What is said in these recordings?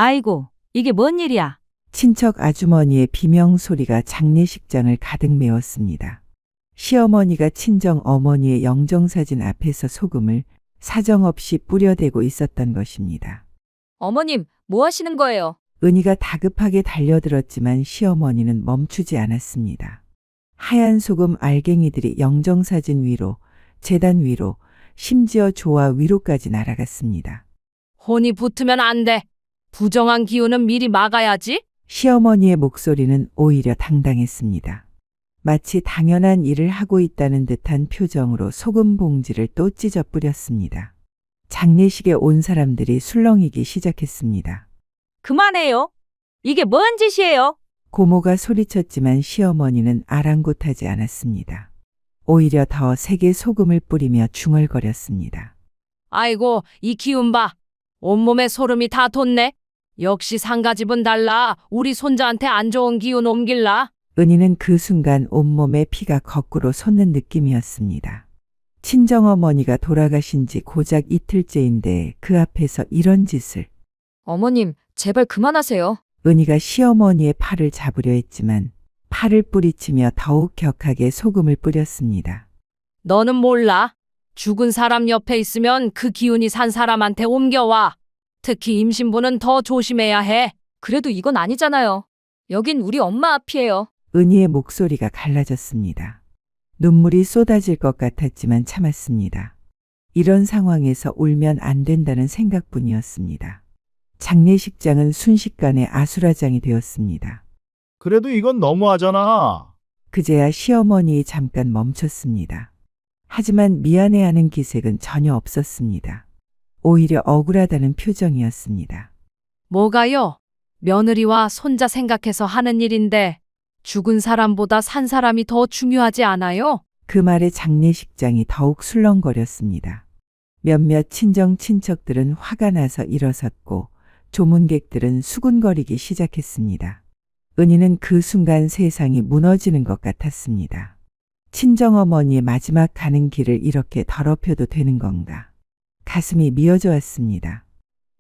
아이고, 이게 뭔 일이야? 친척 아주머니의 비명소리가 장례식장을 가득 메웠습니다. 시어머니가 친정 어머니의 영정사진 앞에서 소금을 사정없이 뿌려대고 있었던 것입니다. 어머님, 뭐 하시는 거예요? 은희가 다급하게 달려들었지만 시어머니는 멈추지 않았습니다. 하얀 소금 알갱이들이 영정사진 위로, 제단 위로, 심지어 조화 위로까지 날아갔습니다. 혼이 붙으면 안 돼. 부정한 기운은 미리 막아야지. 시어머니의 목소리는 오히려 당당했습니다. 마치 당연한 일을 하고 있다는 듯한 표정으로 소금 봉지를 또 찢어 뿌렸습니다. 장례식에 온 사람들이 술렁이기 시작했습니다. 그만해요. 이게 뭔 짓이에요? 고모가 소리쳤지만 시어머니는 아랑곳하지 않았습니다. 오히려 더 세게 소금을 뿌리며 중얼거렸습니다. 아이고, 이 기운 봐. 온몸에 소름이 다 돋네. 역시 상가집은 달라. 우리 손자한테 안 좋은 기운 옮길라. 은희는 그 순간 온몸에 피가 거꾸로 솟는 느낌이었습니다. 친정어머니가 돌아가신 지 고작 이틀째인데 그 앞에서 이런 짓을. 어머님, 제발 그만하세요. 은희가 시어머니의 팔을 잡으려 했지만 팔을 뿌리치며 더욱 격하게 소금을 뿌렸습니다. 너는 몰라. 죽은 사람 옆에 있으면 그 기운이 산 사람한테 옮겨와. 특히 임신부는 더 조심해야 해. 그래도 이건 아니잖아요. 여긴 우리 엄마 앞이에요. 은희의 목소리가 갈라졌습니다. 눈물이 쏟아질 것 같았지만 참았습니다. 이런 상황에서 울면 안 된다는 생각뿐이었습니다. 장례식장은 순식간에 아수라장이 되었습니다. 그래도 이건 너무하잖아. 그제야 시어머니 잠깐 멈췄습니다. 하지만 미안해하는 기색은 전혀 없었습니다. 오히려 억울하다는 표정이었습니다. 뭐가요? 며느리와 손자 생각해서 하는 일인데 죽은 사람보다 산 사람이 더 중요하지 않아요? 그 말에 장례식장이 더욱 술렁거렸습니다. 몇몇 친정 친척들은 화가 나서 일어섰고 조문객들은 수군거리기 시작했습니다. 은희는 그 순간 세상이 무너지는 것 같았습니다. 친정어머니의 마지막 가는 길을 이렇게 더럽혀도 되는 건가? 가슴이 미어져 왔습니다.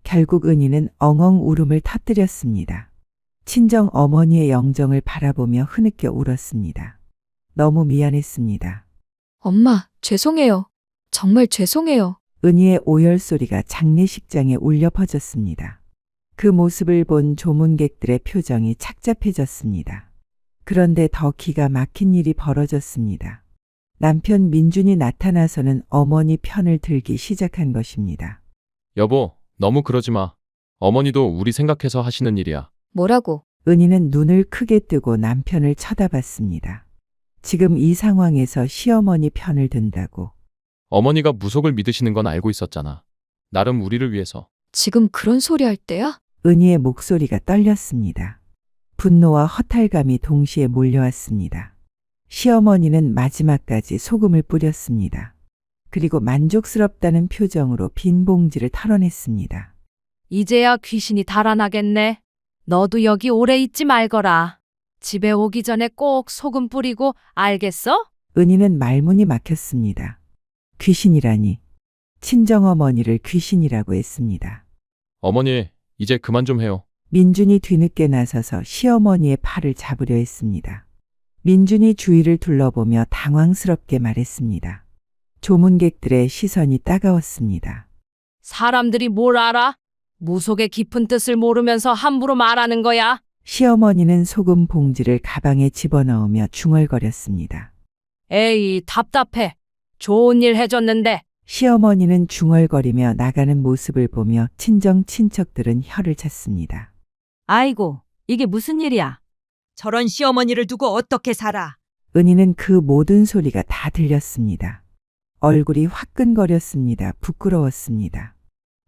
결국 은희는 엉엉 울음을 터뜨렸습니다. 친정어머니의 영정을 바라보며 흐느껴 울었습니다. 너무 미안했습니다. 엄마, 죄송해요. 정말 죄송해요. 은희의 오열 소리가 장례식장에 울려 퍼졌습니다. 그 모습을 본 조문객들의 표정이 착잡해졌습니다. 그런데 더 기가 막힌 일이 벌어졌습니다. 남편 민준이 나타나서는 어머니 편을 들기 시작한 것입니다. 여보, 너무 그러지 마. 어머니도 우리 생각해서 하시는 일이야. 뭐라고? 은희는 눈을 크게 뜨고 남편을 쳐다봤습니다. 지금 이 상황에서 시어머니 편을 든다고. 어머니가 무속을 믿으시는 건 알고 있었잖아. 나름 우리를 위해서. 지금 그런 소리 할 때야? 은희의 목소리가 떨렸습니다. 분노와 허탈감이 동시에 몰려왔습니다. 시어머니는 마지막까지 소금을 뿌렸습니다. 그리고 만족스럽다는 표정으로 빈 봉지를 털어냈습니다. 이제야 귀신이 달아나겠네. 너도 여기 오래 있지 말거라. 집에 오기 전에 꼭 소금 뿌리고, 알겠어? 은희는 말문이 막혔습니다. 귀신이라니. 친정어머니를 귀신이라고 했습니다. 어머니, 이제 그만 좀 해요. 민준이 뒤늦게 나서서 시어머니의 팔을 잡으려 했습니다. 민준이 주위를 둘러보며 당황스럽게 말했습니다. 조문객들의 시선이 따가웠습니다. 사람들이 뭘 알아? 무속의 깊은 뜻을 모르면서 함부로 말하는 거야. 시어머니는 소금 봉지를 가방에 집어넣으며 중얼거렸습니다. 에이, 답답해. 좋은 일 해줬는데. 시어머니는 중얼거리며 나가는 모습을 보며 친정 친척들은 혀를 찼습니다. 아이고, 이게 무슨 일이야? 저런 시어머니를 두고 어떻게 살아? 은희는 그 모든 소리가 다 들렸습니다. 얼굴이 화끈거렸습니다. 부끄러웠습니다.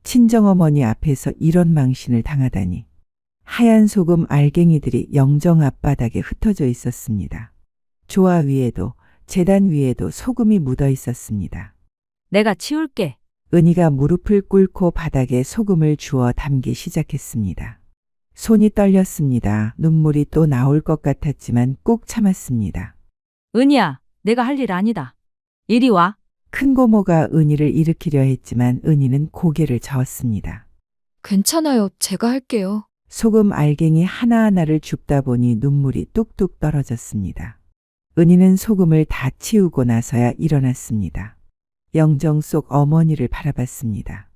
친정어머니 앞에서 이런 망신을 당하다니. 하얀 소금 알갱이들이 영정 앞바닥에 흩어져 있었습니다. 조화 위에도 제단 위에도 소금이 묻어 있었습니다. 내가 치울게. 은희가 무릎을 꿇고 바닥에 소금을 주워 담기 시작했습니다. 손이 떨렸습니다. 눈물이 또 나올 것 같았지만 꾹 참았습니다. 은희야, 내가 할 일 아니다. 이리 와. 큰 고모가 은희를 일으키려 했지만 은희는 고개를 저었습니다. 괜찮아요. 제가 할게요. 소금 알갱이 하나하나를 줍다 보니 눈물이 뚝뚝 떨어졌습니다. 은희는 소금을 다 치우고 나서야 일어났습니다. 영정 속 어머니를 바라봤습니다.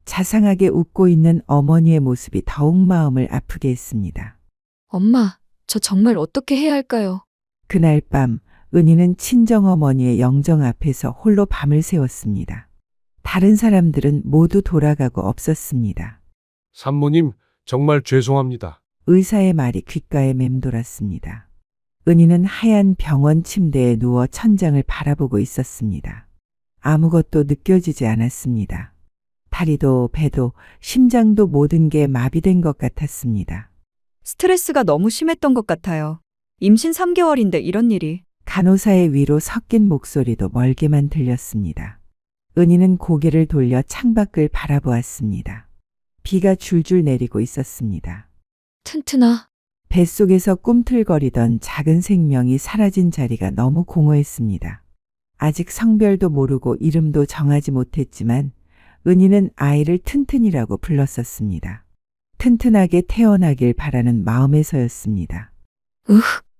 자상하게 웃고 있는 어머니의 모습이 더욱 마음을 아프게 했습니다. 엄마, 저 정말 어떻게 해야 할까요? 그날 밤 은희는 친정어머니의 영정 앞에서 홀로 밤을 새웠습니다. 다른 사람들은 모두 돌아가고 없었습니다. 산모님, 정말 죄송합니다. 의사의 말이 귓가에 맴돌았습니다. 은희는 하얀 병원 침대에 누워 천장을 바라보고 있었습니다. 아무것도 느껴지지 않았습니다. 다리도 배도 심장도 모든 게 마비된 것 같았습니다. 스트레스가 너무 심했던 것 같아요. 임신 3개월인데 이런 일이. 간호사의 위로 섞인 목소리도 멀게만 들렸습니다. 은희는 고개를 돌려 창밖을 바라보았습니다. 비가 줄줄 내리고 있었습니다. 튼튼아, 뱃속에서 꿈틀거리던 작은 생명이 사라진 자리가 너무 공허했습니다. 아직 성별도 모르고 이름도 정하지 못했지만 은희는 아이를 튼튼이라고 불렀었습니다. 튼튼하게 태어나길 바라는 마음에서였습니다.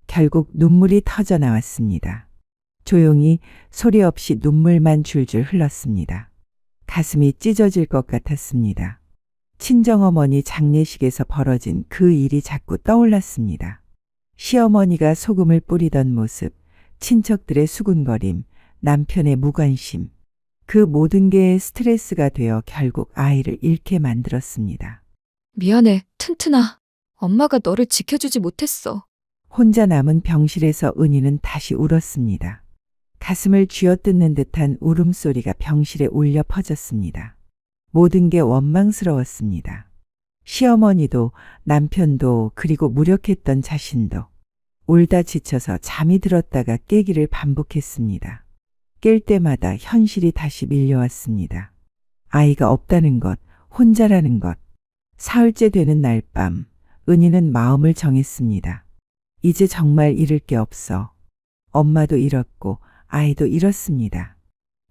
결국 눈물이 터져 나왔습니다. 조용히 소리 없이 눈물만 줄줄 흘렀습니다. 가슴이 찢어질 것 같았습니다. 친정어머니 장례식에서 벌어진 그 일이 자꾸 떠올랐습니다. 시어머니가 소금을 뿌리던 모습, 친척들의 수군거림, 남편의 무관심. 그 모든 게 스트레스가 되어 결국 아이를 잃게 만들었습니다. 미안해, 튼튼아. 엄마가 너를 지켜주지 못했어. 혼자 남은 병실에서 은희는 다시 울었습니다. 가슴을 쥐어뜯는 듯한 울음소리가 병실에 울려 퍼졌습니다. 모든 게 원망스러웠습니다. 시어머니도 남편도 그리고 무력했던 자신도 울다 지쳐서 잠이 들었다가 깨기를 반복했습니다. 깰 때마다 현실이 다시 밀려왔습니다. 아이가 없다는 것, 혼자라는 것. 사흘째 되는 날 밤, 은희는 마음을 정했습니다. 이제 정말 잃을 게 없어. 엄마도 잃었고 아이도 잃었습니다.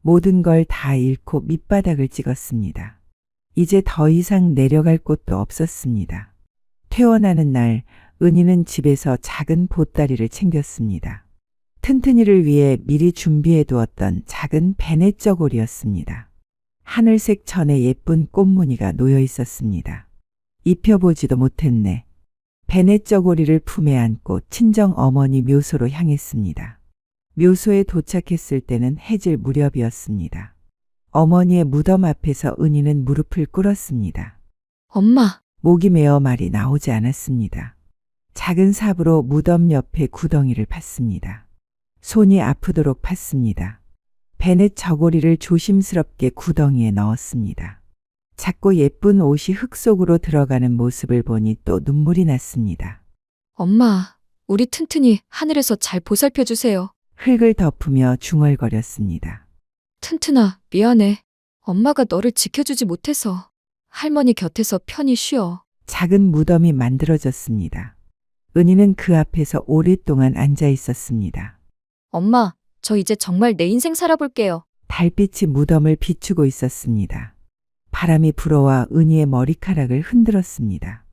모든 걸 다 잃고 밑바닥을 찍었습니다. 이제 더 이상 내려갈 곳도 없었습니다. 퇴원하는 날 은희는 집에서 작은 보따리를 챙겼습니다. 튼튼이를 위해 미리 준비해 두었던 작은 베넷 저고리였습니다. 하늘색 천에 예쁜 꽃무늬가 놓여 있었습니다. 입혀보지도 못했네. 베넷 저고리를 품에 안고 친정 어머니 묘소로 향했습니다. 묘소에 도착했을 때는 해질 무렵이었습니다. 어머니의 무덤 앞에서 은희는 무릎을 꿇었습니다. 엄마, 목이 메어 말이 나오지 않았습니다. 작은 삽으로 무덤 옆에 구덩이를 팠습니다. 손이 아프도록 팠습니다. 베넷 저고리를 조심스럽게 구덩이에 넣었습니다. 작고 예쁜 옷이 흙 속으로 들어가는 모습을 보니 또 눈물이 났습니다. 엄마, 우리 튼튼이 하늘에서 잘 보살펴 주세요. 흙을 덮으며 중얼거렸습니다. 튼튼아, 미안해. 엄마가 너를 지켜주지 못해서. 할머니 곁에서 편히 쉬어. 작은 무덤이 만들어졌습니다. 은희는 그 앞에서 오랫동안 앉아 있었습니다. 엄마, 저 이제 정말 내 인생 살아볼게요. 달빛이 무덤을 비추고 있었습니다. 바람이 불어와 은희의 머리카락을 흔들었습니다.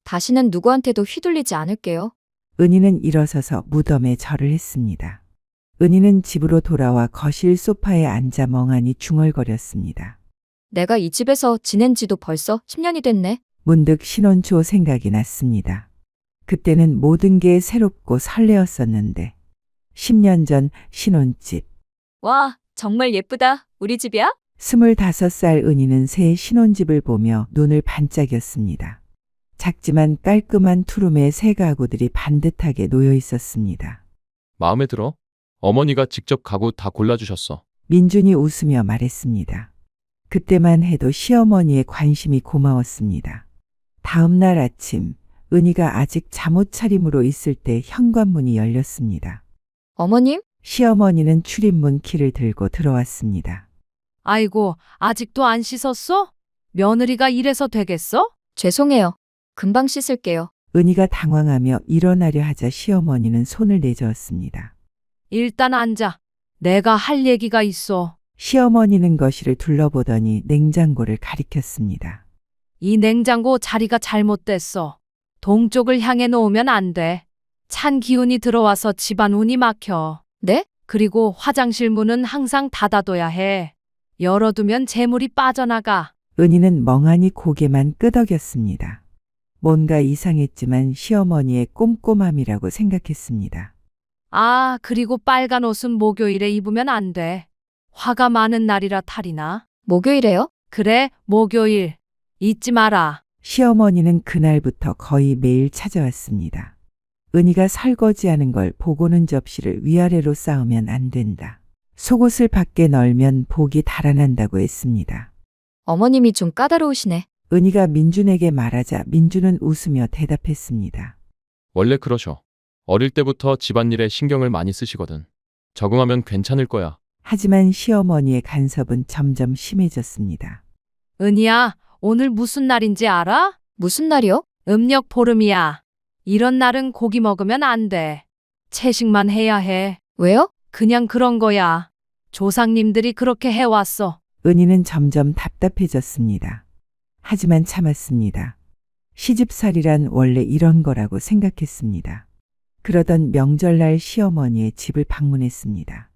다시는 누구한테도 휘둘리지 않을게요. 은희는 일어서서 무덤에 절을 했습니다. 은희는 집으로 돌아와 거실 소파에 앉아 멍하니 중얼거렸습니다. 내가 이 집에서 지낸 지도 벌써 10년이 됐네. 문득 신혼초 생각이 났습니다. 그때는 모든 게 새롭고 설레었었는데 10년 전 신혼집. 와, 정말 예쁘다. 우리 집이야? 25살 은희는 새 신혼집을 보며 눈을 반짝였습니다. 작지만 깔끔한 투룸에 새 가구들이 반듯하게 놓여 있었습니다. 마음에 들어? 어머니가 직접 가구 다 골라주셨어. 민준이 웃으며 말했습니다. 그때만 해도 시어머니의 관심이 고마웠습니다. 다음 날 아침 은희가 아직 잠옷 차림으로 있을 때 현관문이 열렸습니다. 어머님? 시어머니는 출입문 키를 들고 들어왔습니다. 아이고, 아직도 안 씻었어? 며느리가 이래서 되겠어? 죄송해요. 금방 씻을게요. 은희가 당황하며 일어나려 하자 시어머니는 손을 내저었습니다. 일단 앉아. 내가 할 얘기가 있어. 시어머니는 거실을 둘러보더니 냉장고를 가리켰습니다. 이 냉장고 자리가 잘못됐어. 동쪽을 향해 놓으면 안 돼. 찬 기운이 들어와서 집안 운이 막혀. 네? 그리고 화장실 문은 항상 닫아둬야 해. 열어두면 재물이 빠져나가. 은희는 멍하니 고개만 끄덕였습니다. 뭔가 이상했지만 시어머니의 꼼꼼함이라고 생각했습니다. 아, 그리고 빨간 옷은 목요일에 입으면 안 돼. 화가 많은 날이라 탈이나. 목요일에요? 그래, 목요일. 잊지 마라. 시어머니는 그날부터 거의 매일 찾아왔습니다. 은희가 설거지하는 걸 보고는 접시를 위아래로 쌓으면 안 된다. 속옷을 밖에 널면 복이 달아난다고 했습니다. 어머님이 좀 까다로우시네. 은희가 민준에게 말하자 민준은 웃으며 대답했습니다. 원래 그러셔. 어릴 때부터 집안일에 신경을 많이 쓰시거든. 적응하면 괜찮을 거야. 하지만 시어머니의 간섭은 점점 심해졌습니다. 은희야, 오늘 무슨 날인지 알아? 무슨 날이요? 음력 보름이야. 이런 날은 고기 먹으면 안 돼. 채식만 해야 해. 왜요? 그냥 그런 거야. 조상님들이 그렇게 해왔어. 은희는 점점 답답해졌습니다. 하지만 참았습니다. 시집살이란 원래 이런 거라고 생각했습니다. 그러던 명절날 시어머니의 집을 방문했습니다.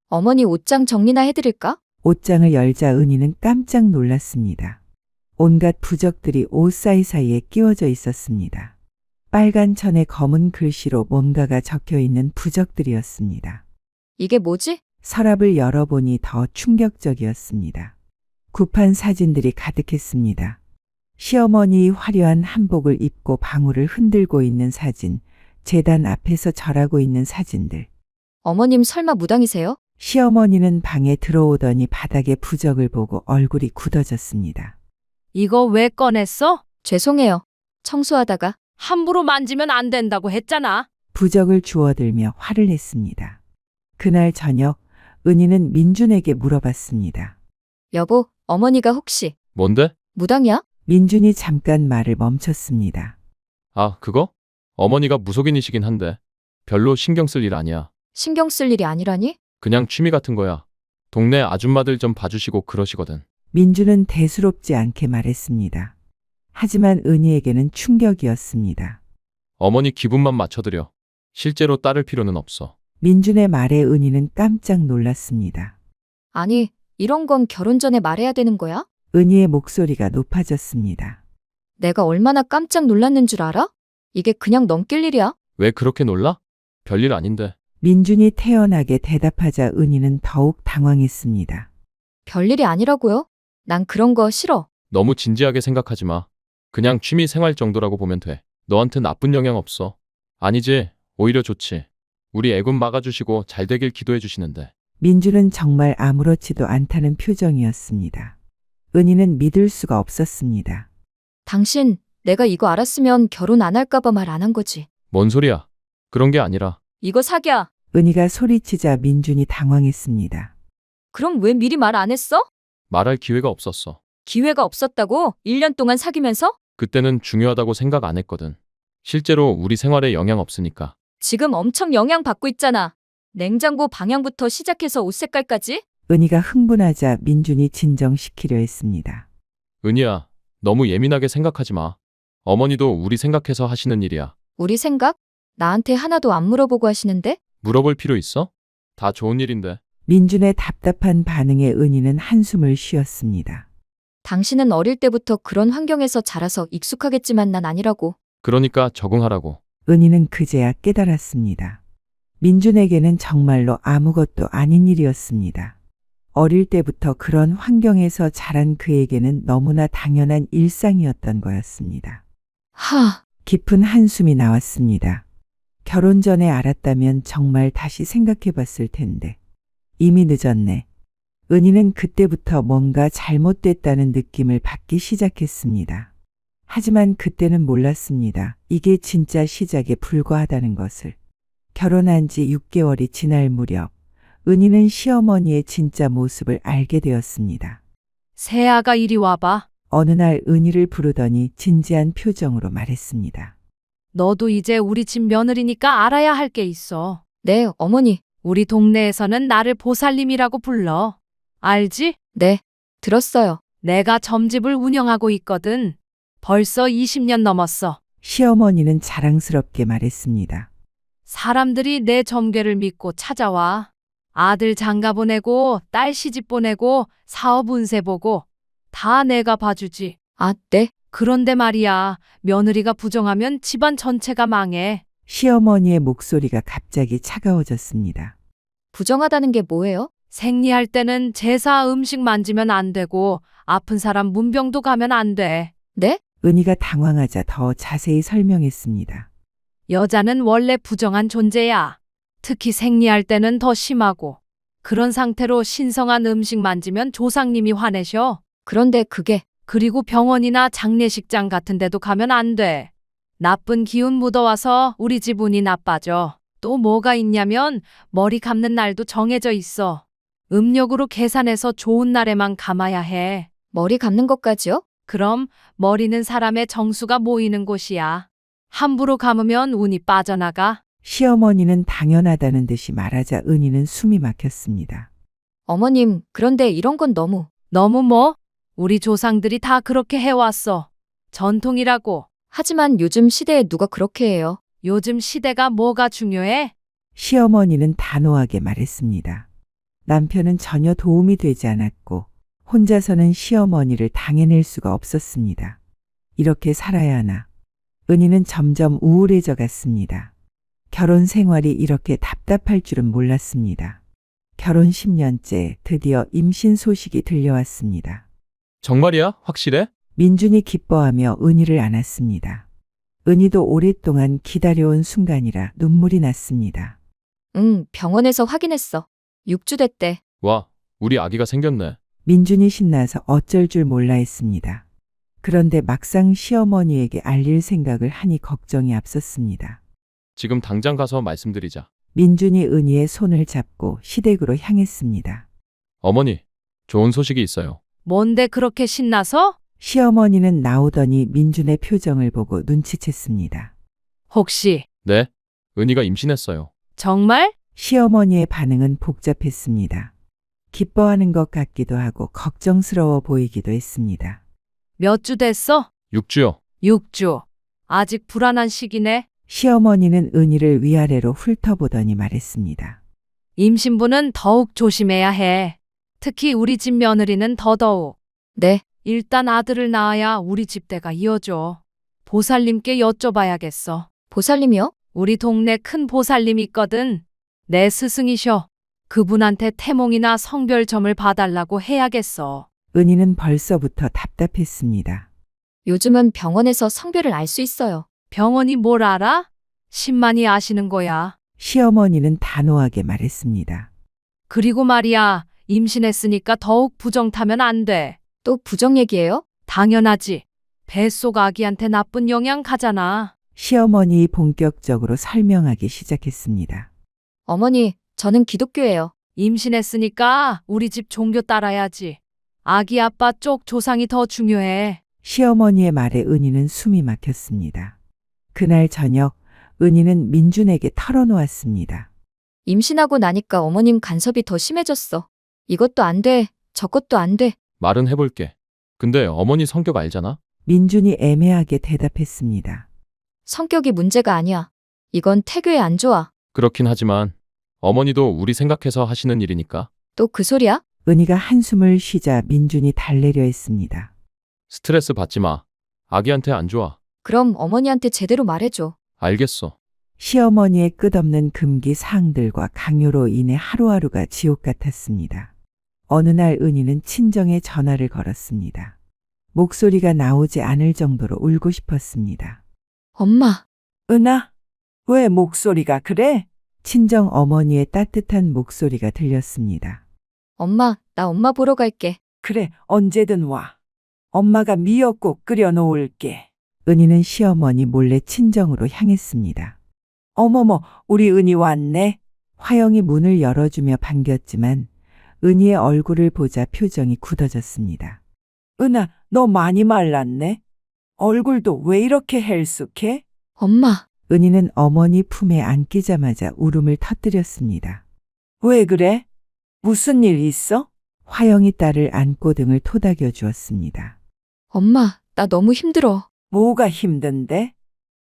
어머니 옷장 정리나 해드릴까? 옷장을 열자 은희는 깜짝 놀랐습니다. 온갖 부적들이 옷 사이사이에 끼워져 있었습니다. 빨간 천에 검은 글씨로 뭔가가 적혀 있는 부적들이었습니다. 이게 뭐지? 서랍을 열어보니 더 충격적이었습니다. 굽한 사진들이 가득했습니다. 시어머니의 화려한 한복을 입고 방울을 흔들고 있는 사진, 제단 앞에서 절하고 있는 사진들. 어머님 설마 무당이세요? 시어머니는 방에 들어오더니 바닥에 부적을 보고 얼굴이 굳어졌습니다. 이거 왜 꺼냈어? 죄송해요. 청소하다가. 함부로 만지면 안 된다고 했잖아. 부적을 주워들며 화를 냈습니다. 그날 저녁 은희는 민준에게 물어봤습니다. 여보, 어머니가 혹시 뭔데? 무당이야? 민준이 잠깐 말을 멈췄습니다. 아, 그거? 어머니가 무속인이시긴 한데 별로 신경 쓸 일 아니야. 신경 쓸 일이 아니라니? 그냥 취미 같은 거야. 동네 아줌마들 좀 봐주시고 그러시거든. 민준은 대수롭지 않게 말했습니다. 하지만 은희에게는 충격이었습니다. 어머니 기분만 맞춰드려. 실제로 따를 필요는 없어. 민준의 말에 은희는 깜짝 놀랐습니다. 아니, 이런 건 결혼 전에 말해야 되는 거야? 은희의 목소리가 높아졌습니다. 내가 얼마나 깜짝 놀랐는 줄 알아? 이게 그냥 넘길 일이야? 왜 그렇게 놀라? 별일 아닌데. 민준이 태연하게 대답하자 은희는 더욱 당황했습니다. 별일이 아니라고요? 난 그런 거 싫어. 너무 진지하게 생각하지 마. 그냥 취미 생활 정도라고 보면 돼. 너한테 나쁜 영향 없어. 아니지, 오히려 좋지. 우리 애군 막아주시고 잘 되길 기도해 주시는데. 민준은 정말 아무렇지도 않다는 표정이었습니다. 은희는 믿을 수가 없었습니다. 당신, 내가 이거 알았으면 결혼 안 할까봐 말 안 한 거지. 뭔 소리야? 그런 게 아니라. 이거 사기야. 은희가 소리치자 민준이 당황했습니다. 그럼 왜 미리 말 안 했어? 말할 기회가 없었어. 기회가 없었다고? 1년 동안 사귀면서? 그때는 중요하다고 생각 안 했거든. 실제로 우리 생활에 영향 없으니까. 지금 엄청 영향받고 있잖아. 냉장고 방향부터 시작해서 옷 색깔까지? 은희가 흥분하자 민준이 진정시키려 했습니다. 은희야, 너무 예민하게 생각하지 마. 어머니도 우리 생각해서 하시는 일이야. 우리 생각? 나한테 하나도 안 물어보고 하시는데? 물어볼 필요 있어? 다 좋은 일인데. 민준의 답답한 반응에 은희는 한숨을 쉬었습니다. 당신은 어릴 때부터 그런 환경에서 자라서 익숙하겠지만 난 아니라고. 그러니까 적응하라고. 은희는 그제야 깨달았습니다. 민준에게는 정말로 아무것도 아닌 일이었습니다. 어릴 때부터 그런 환경에서 자란 그에게는 너무나 당연한 일상이었던 거였습니다. 하, 깊은 한숨이 나왔습니다. 결혼 전에 알았다면 정말 다시 생각해 봤을 텐데. 이미 늦었네. 은희는 그때부터 뭔가 잘못됐다는 느낌을 받기 시작했습니다. 하지만 그때는 몰랐습니다. 이게 진짜 시작에 불과하다는 것을. 결혼한 지 6개월이 지날 무렵 은희는 시어머니의 진짜 모습을 알게 되었습니다. 세아가 이리 와봐. 어느 날 은희를 부르더니 진지한 표정으로 말했습니다. 너도 이제 우리 집 며느리니까 알아야 할 게 있어. 네, 어머니. 우리 동네에서는 나를 보살님이라고 불러. 알지? 네, 들었어요. 내가 점집을 운영하고 있거든. 벌써 20년 넘었어. 시어머니는 자랑스럽게 말했습니다. 사람들이 내 점괘를 믿고 찾아와. 아들 장가 보내고 딸 시집 보내고 사업 운세 보고 다 내가 봐주지. 아, 네. 그런데 말이야, 며느리가 부정하면 집안 전체가 망해. 시어머니의 목소리가 갑자기 차가워졌습니다. 부정하다는 게 뭐예요? 생리할 때는 제사 음식 만지면 안 되고 아픈 사람 문병도 가면 안 돼. 네? 은희가 당황하자 더 자세히 설명했습니다. 여자는 원래 부정한 존재야. 특히 생리할 때는 더 심하고. 그런 상태로 신성한 음식 만지면 조상님이 화내셔. 그런데 그게 그리고 병원이나 장례식장 같은 데도 가면 안 돼. 나쁜 기운 묻어와서 우리 집 운이 나빠져. 또 뭐가 있냐면 머리 감는 날도 정해져 있어. 음력으로 계산해서 좋은 날에만 감아야 해. 머리 감는 것까지요? 그럼 머리는 사람의 정수가 모이는 곳이야. 함부로 감으면 운이 빠져나가. 시어머니는 당연하다는 듯이 말하자 은희는 숨이 막혔습니다. 어머님, 그런데 이런 건 너무. 너무 뭐? 우리 조상들이 다 그렇게 해왔어. 전통이라고. 하지만 요즘 시대에 누가 그렇게 해요? 요즘 시대가 뭐가 중요해? 시어머니는 단호하게 말했습니다. 남편은 전혀 도움이 되지 않았고 혼자서는 시어머니를 당해낼 수가 없었습니다. 이렇게 살아야 하나. 은희는 점점 우울해져 갔습니다. 결혼 생활이 이렇게 답답할 줄은 몰랐습니다. 결혼 10년째 드디어 임신 소식이 들려왔습니다. 정말이야? 확실해? 민준이 기뻐하며 은희를 안았습니다. 은희도 오랫동안 기다려온 순간이라 눈물이 났습니다. 응, 병원에서 확인했어. 6주 됐대. 와, 우리 아기가 생겼네. 민준이 신나서 어쩔 줄 몰라 했습니다. 그런데 막상 시어머니에게 알릴 생각을 하니 걱정이 앞섰습니다. 지금 당장 가서 말씀드리자. 민준이 은희의 손을 잡고 시댁으로 향했습니다. 어머니, 좋은 소식이 있어요. 뭔데 그렇게 신나서? 시어머니는 나오더니 민준의 표정을 보고 눈치챘습니다. 혹시 네, 은희가 임신했어요. 정말? 시어머니의 반응은 복잡했습니다. 기뻐하는 것 같기도 하고 걱정스러워 보이기도 했습니다. 몇 주 됐어? 6주요. 6주. 아직 불안한 시기네. 시어머니는 은희를 위아래로 훑어보더니 말했습니다. 임신부는 더욱 조심해야 해. 특히 우리 집 며느리는 더더욱. 네. 일단 아들을 낳아야 우리 집대가 이어져. 보살님께 여쭤봐야겠어. 보살님이요? 우리 동네 큰 보살님 있거든. 내 스승이셔. 그분한테 태몽이나 성별점을 봐달라고 해야겠어. 은희는 벌써부터 답답했습니다. 요즘은 병원에서 성별을 알 수 있어요. 병원이 뭘 알아? 신만이 아시는 거야. 시어머니는 단호하게 말했습니다. 그리고 말이야, 임신했으니까 더욱 부정 타면 안 돼. 또 부정 얘기예요? 당연하지. 뱃속 아기한테 나쁜 영향 가잖아. 시어머니 본격적으로 설명하기 시작했습니다. 어머니, 저는 기독교예요. 임신했으니까 우리 집 종교 따라야지. 아기 아빠 쪽 조상이 더 중요해. 시어머니의 말에 은희는 숨이 막혔습니다. 그날 저녁 은희는 민준에게 털어놓았습니다. 임신하고 나니까 어머님 간섭이 더 심해졌어. 이것도 안 돼. 저것도 안 돼. 말은 해볼게. 근데 어머니 성격 알잖아? 민준이 애매하게 대답했습니다. 성격이 문제가 아니야. 이건 태교에 안 좋아. 그렇긴 하지만 어머니도 우리 생각해서 하시는 일이니까. 또 그 소리야? 은희가 한숨을 쉬자 민준이 달래려 했습니다. 스트레스 받지 마. 아기한테 안 좋아. 그럼 어머니한테 제대로 말해줘. 알겠어. 시어머니의 끝없는 금기 사항들과 강요로 인해 하루하루가 지옥 같았습니다. 어느 날 은희는 친정에 전화를 걸었습니다. 목소리가 나오지 않을 정도로 울고 싶었습니다. 엄마, 은아, 왜 목소리가 그래? 친정 어머니의 따뜻한 목소리가 들렸습니다. 엄마, 나 엄마 보러 갈게. 그래, 언제든 와. 엄마가 미역국 끓여 놓을게. 은희는 시어머니 몰래 친정으로 향했습니다. 어머머, 우리 은희 왔네. 화영이 문을 열어주며 반겼지만 은희의 얼굴을 보자 표정이 굳어졌습니다. 은아, 너 많이 말랐네. 얼굴도 왜 이렇게 헬쑥해? 엄마, 은희는 어머니 품에 안기자마자 울음을 터뜨렸습니다. 왜 그래? 무슨 일 있어? 화영이 딸을 안고 등을 토닥여 주었습니다. 엄마, 나 너무 힘들어. 뭐가 힘든데?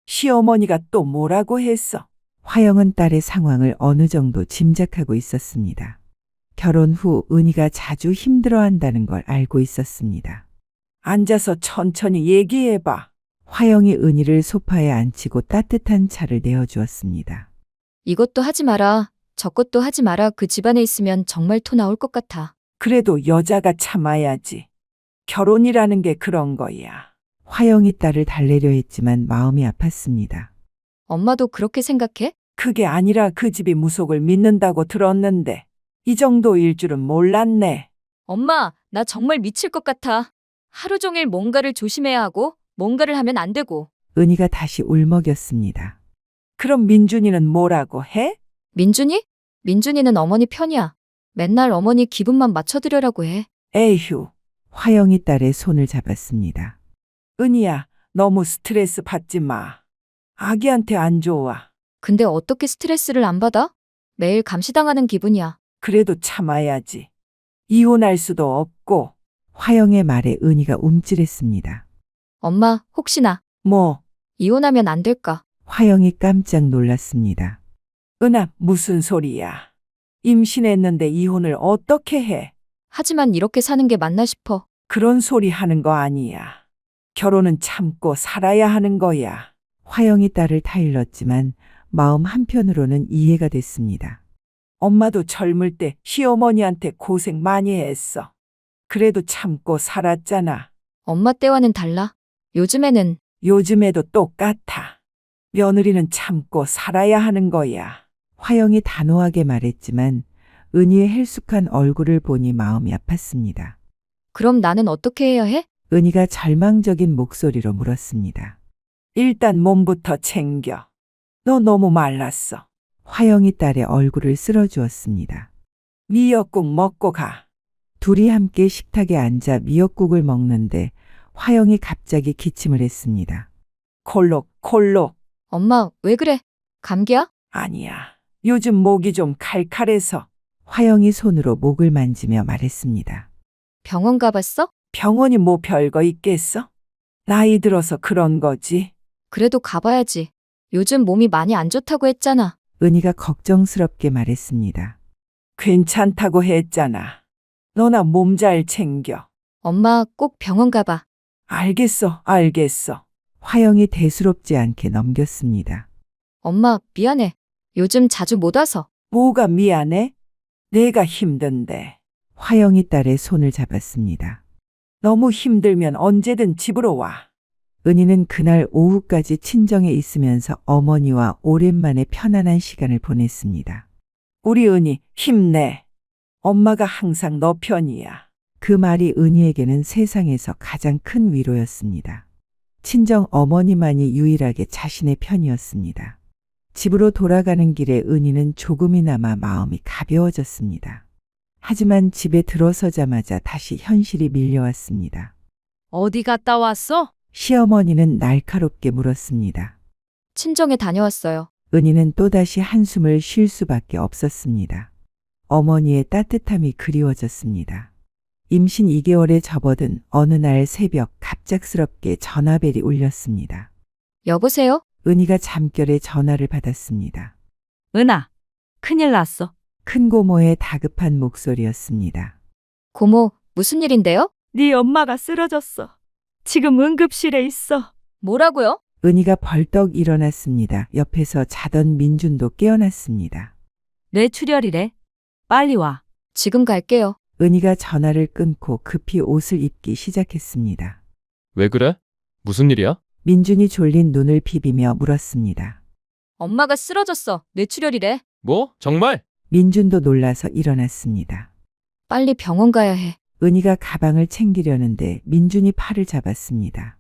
시어머니가 또 뭐라고 했어? 화영은 딸의 상황을 어느 정도 짐작하고 있었습니다. 결혼 후 은희가 자주 힘들어한다는 걸 알고 있었습니다. 앉아서 천천히 얘기해봐. 화영이 은희를 소파에 앉히고 따뜻한 차를 내어주었습니다. 이것도 하지 마라. 저것도 하지 마라. 그 집안에 있으면 정말 토 나올 것 같아. 그래도 여자가 참아야지. 결혼이라는 게 그런 거야. 화영이 딸을 달래려 했지만 마음이 아팠습니다. 엄마도 그렇게 생각해? 그게 아니라 그 집이 무속을 믿는다고 들었는데 이 정도일 줄은 몰랐네. 엄마, 나 정말 미칠 것 같아. 하루 종일 뭔가를 조심해야 하고 뭔가를 하면 안 되고. 은희가 다시 울먹였습니다. 그럼 민준이는 뭐라고 해? 민준이? 민준이는 어머니 편이야. 맨날 어머니 기분만 맞춰드려라고 해. 에휴. 화영이 딸의 손을 잡았습니다. 은희야, 너무 스트레스 받지 마. 아기한테 안 좋아. 근데 어떻게 스트레스를 안 받아? 매일 감시당하는 기분이야. 그래도 참아야지. 이혼할 수도 없고. 화영의 말에 은희가 움찔했습니다. 엄마, 혹시나 뭐? 이혼하면 안 될까? 화영이 깜짝 놀랐습니다. 은아, 무슨 소리야. 임신했는데 이혼을 어떻게 해? 하지만 이렇게 사는 게 맞나 싶어. 그런 소리 하는 거 아니야. 결혼은 참고 살아야 하는 거야. 화영이 딸을 타일렀지만 마음 한편으로는 이해가 됐습니다. 엄마도 젊을 때 시어머니한테 고생 많이 했어. 그래도 참고 살았잖아. 엄마 때와는 달라. 요즘에도 똑같아. 며느리는 참고 살아야 하는 거야. 화영이 단호하게 말했지만 은희의 헬쑥한 얼굴을 보니 마음이 아팠습니다. 그럼 나는 어떻게 해야 해? 은희가 절망적인 목소리로 물었습니다. 일단 몸부터 챙겨. 너 너무 말랐어. 화영이 딸의 얼굴을 쓸어주었습니다. 미역국 먹고 가. 둘이 함께 식탁에 앉아 미역국을 먹는데 화영이 갑자기 기침을 했습니다. 콜록. 엄마, 왜 그래? 감기야? 아니야. 요즘 목이 좀 칼칼해서. 화영이 손으로 목을 만지며 말했습니다. 병원 가봤어? 병원이 뭐 별거 있겠어? 나이 들어서 그런 거지. 그래도 가봐야지. 요즘 몸이 많이 안 좋다고 했잖아. 은희가 걱정스럽게 말했습니다. 괜찮다고 했잖아. 너나 몸 잘 챙겨. 엄마, 꼭 병원 가봐. 알겠어. 화영이 대수롭지 않게 넘겼습니다. 엄마, 미안해. 요즘 자주 못 와서. 뭐가 미안해? 내가 힘든데. 화영이 딸의 손을 잡았습니다. 너무 힘들면 언제든 집으로 와. 은희는 그날 오후까지 친정에 있으면서 어머니와 오랜만에 편안한 시간을 보냈습니다. 우리 은희, 힘내. 엄마가 항상 너 편이야. 그 말이 은희에게는 세상에서 가장 큰 위로였습니다. 친정 어머니만이 유일하게 자신의 편이었습니다. 집으로 돌아가는 길에 은희는 조금이나마 마음이 가벼워졌습니다. 하지만 집에 들어서자마자 다시 현실이 밀려왔습니다. 어디 갔다 왔어? 시어머니는 날카롭게 물었습니다. 친정에 다녀왔어요. 은희는 또다시 한숨을 쉴 수밖에 없었습니다. 어머니의 따뜻함이 그리워졌습니다. 임신 2개월에 접어든 어느 날 새벽 갑작스럽게 전화벨이 울렸습니다. 여보세요? 은희가 잠결에 전화를 받았습니다. 은아, 큰일 났어. 큰 고모의 다급한 목소리였습니다. 고모, 무슨 일인데요? 네 엄마가 쓰러졌어. 지금 응급실에 있어. 뭐라고요? 은희가 벌떡 일어났습니다. 옆에서 자던 민준도 깨어났습니다. 뇌출혈이래. 빨리 와. 지금 갈게요. 은희가 전화를 끊고 급히 옷을 입기 시작했습니다. 왜 그래? 무슨 일이야? 민준이 졸린 눈을 비비며 물었습니다. 엄마가 쓰러졌어. 뇌출혈이래. 뭐? 정말? 민준도 놀라서 일어났습니다. 빨리 병원 가야 해. 은희가 가방을 챙기려는데 민준이 팔을 잡았습니다.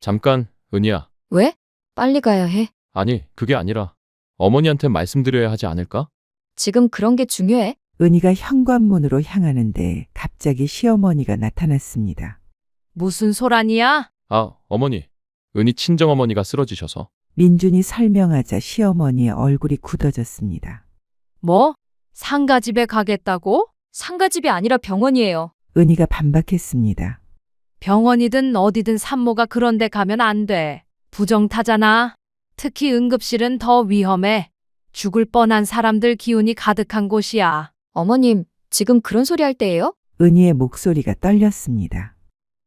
잠깐, 은희야. 왜? 빨리 가야 해. 아니, 그게 아니라 어머니한테 말씀드려야 하지 않을까? 지금 그런 게 중요해? 은희가 현관문으로 향하는데 갑자기 시어머니가 나타났습니다. 무슨 소란이야? 아, 어머니. 은희 친정어머니가 쓰러지셔서. 민준이 설명하자 시어머니의 얼굴이 굳어졌습니다. 뭐? 상가집에 가겠다고? 상가집이 아니라 병원이에요. 은희가 반박했습니다. 병원이든 어디든 산모가 그런 데 가면 안 돼. 부정타잖아. 특히 응급실은 더 위험해. 죽을 뻔한 사람들 기운이 가득한 곳이야. 어머님, 지금 그런 소리 할 때예요? 은희의 목소리가 떨렸습니다.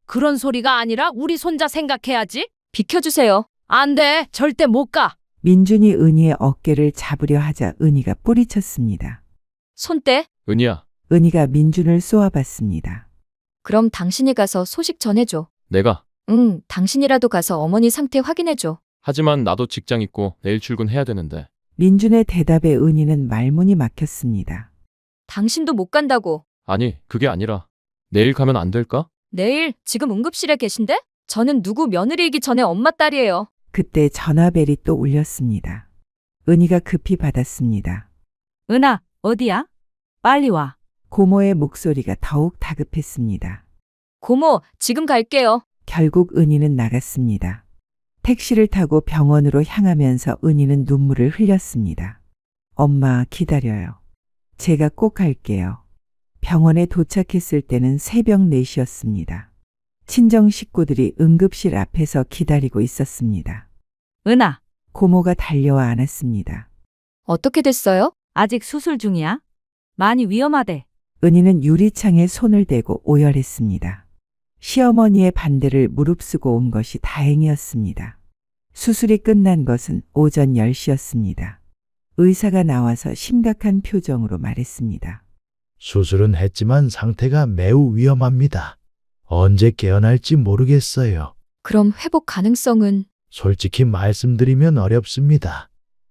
그런 소리가 아니라 우리 손자 생각해야지. 비켜주세요. 안 돼. 절대 못 가. 민준이 은희의 어깨를 잡으려 하자 은희가 뿌리쳤습니다. 손대. 은희야, 은희가 민준을 쏘아봤습니다. 그럼 당신이 가서 소식 전해줘. 내가. 응, 당신이라도 가서 어머니 상태 확인해줘. 하지만 나도 직장 있고 내일 출근해야 되는데. 민준의 대답에 은희는 말문이 막혔습니다. 당신도 못 간다고. 아니, 그게 아니라 내일 가면 안 될까? 내일 지금 응급실에 계신데? 저는 누구 며느리이기 전에 엄마 딸이에요. 그때 전화벨이 또 울렸습니다. 은희가 급히 받았습니다. 은아, 어디야? 빨리 와. 고모의 목소리가 더욱 다급했습니다. 고모, 지금 갈게요. 결국 은희는 나갔습니다. 택시를 타고 병원으로 향하면서 은희는 눈물을 흘렸습니다. 엄마, 기다려요. 제가 꼭 갈게요. 병원에 도착했을 때는 새벽 4시였습니다. 친정 식구들이 응급실 앞에서 기다리고 있었습니다. 은아, 고모가 달려와 안았습니다. 어떻게 됐어요? 아직 수술 중이야? 많이 위험하대. 은희는 유리창에 손을 대고 오열했습니다. 시어머니의 반대를 무릅쓰고 온 것이 다행이었습니다. 수술이 끝난 것은 오전 10시였습니다. 의사가 나와서 심각한 표정으로 말했습니다. 수술은 했지만 상태가 매우 위험합니다. 언제 깨어날지 모르겠어요. 그럼 회복 가능성은? 솔직히 말씀드리면 어렵습니다.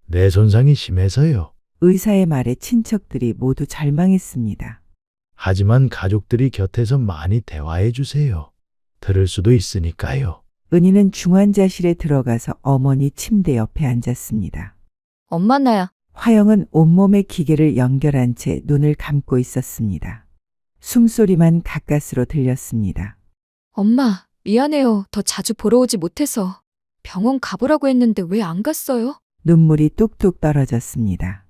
뇌 손상이 심해서요. 의사의 말에 친척들이 모두 절망했습니다. 하지만 가족들이 곁에서 많이 대화해 주세요. 들을 수도 있으니까요. 은희는 중환자실에 들어가서 어머니 침대 옆에 앉았습니다. 엄마 나야. 화영은 온몸에 기계를 연결한 채 눈을 감고 있었습니다. 숨소리만 가까스로 들렸습니다. 엄마, 미안해요. 더 자주 보러 오지 못해서. 병원 가보라고 했는데 왜 안 갔어요? 눈물이 뚝뚝 떨어졌습니다.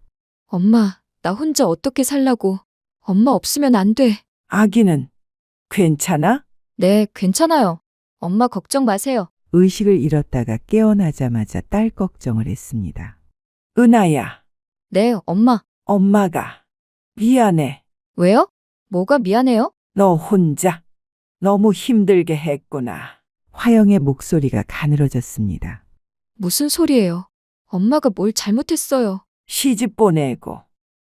엄마, 나 혼자 어떻게 살라고. 엄마 없으면 안 돼. 아기는 괜찮아? 네, 괜찮아요. 엄마 걱정 마세요. 의식을 잃었다가 깨어나자마자 딸 걱정을 했습니다. 은하야, 네, 엄마. 엄마가 미안해. 왜요? 뭐가 미안해요? 너 혼자 너무 힘들게 했구나. 화영의 목소리가 가늘어졌습니다. 무슨 소리예요? 엄마가 뭘 잘못했어요? 시집 보내고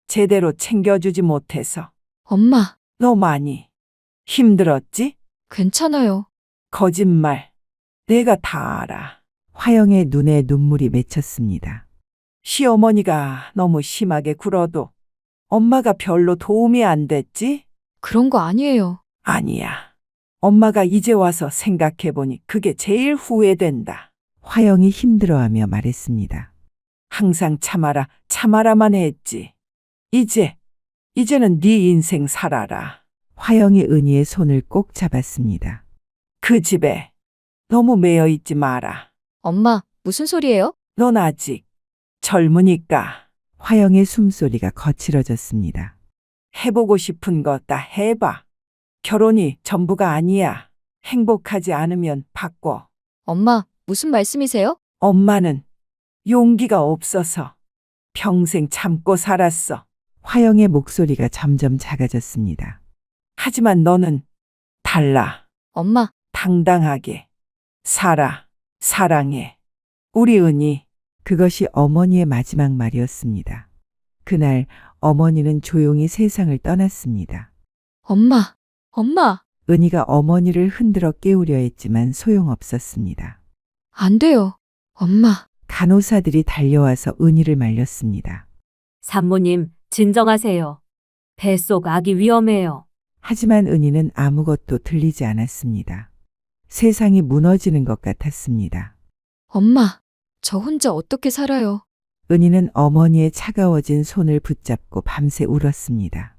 제대로 챙겨주지 못해서 엄마, 너 많이 힘들었지? 괜찮아요. 거짓말. 내가 다 알아. 화영의 눈에 눈물이 맺혔습니다. 시어머니가 너무 심하게 굴어도 엄마가 별로 도움이 안 됐지? 그런 거 아니에요. 아니야. 엄마가 이제 와서 생각해보니 그게 제일 후회된다. 화영이 힘들어하며 말했습니다. 항상 참아라, 참아라만 했지. 이제는 네 인생 살아라. 화영이 은희의 손을 꼭 잡았습니다. 그 집에 너무 매여 있지 마라. 엄마, 무슨 소리예요? 넌 아직 젊으니까. 화영의 숨소리가 거칠어졌습니다. 해보고 싶은 거 다 해봐. 결혼이 전부가 아니야. 행복하지 않으면 바꿔. 엄마, 무슨 말씀이세요? 엄마는 용기가 없어서 평생 참고 살았어. 화영의 목소리가 점점 작아졌습니다. 하지만 너는 달라. 엄마, 당당하게 살아. 사랑해. 우리 은희. 그것이 어머니의 마지막 말이었습니다. 그날 어머니는 조용히 세상을 떠났습니다. 엄마, 엄마. 은희가 어머니를 흔들어 깨우려 했지만 소용없었습니다. 안 돼요. 엄마. 간호사들이 달려와서 은희를 말렸습니다. 산모님, 진정하세요. 뱃속 아기 위험해요. 하지만 은희는 아무것도 들리지 않았습니다. 세상이 무너지는 것 같았습니다. 엄마, 저 혼자 어떻게 살아요? 은희는 어머니의 차가워진 손을 붙잡고 밤새 울었습니다.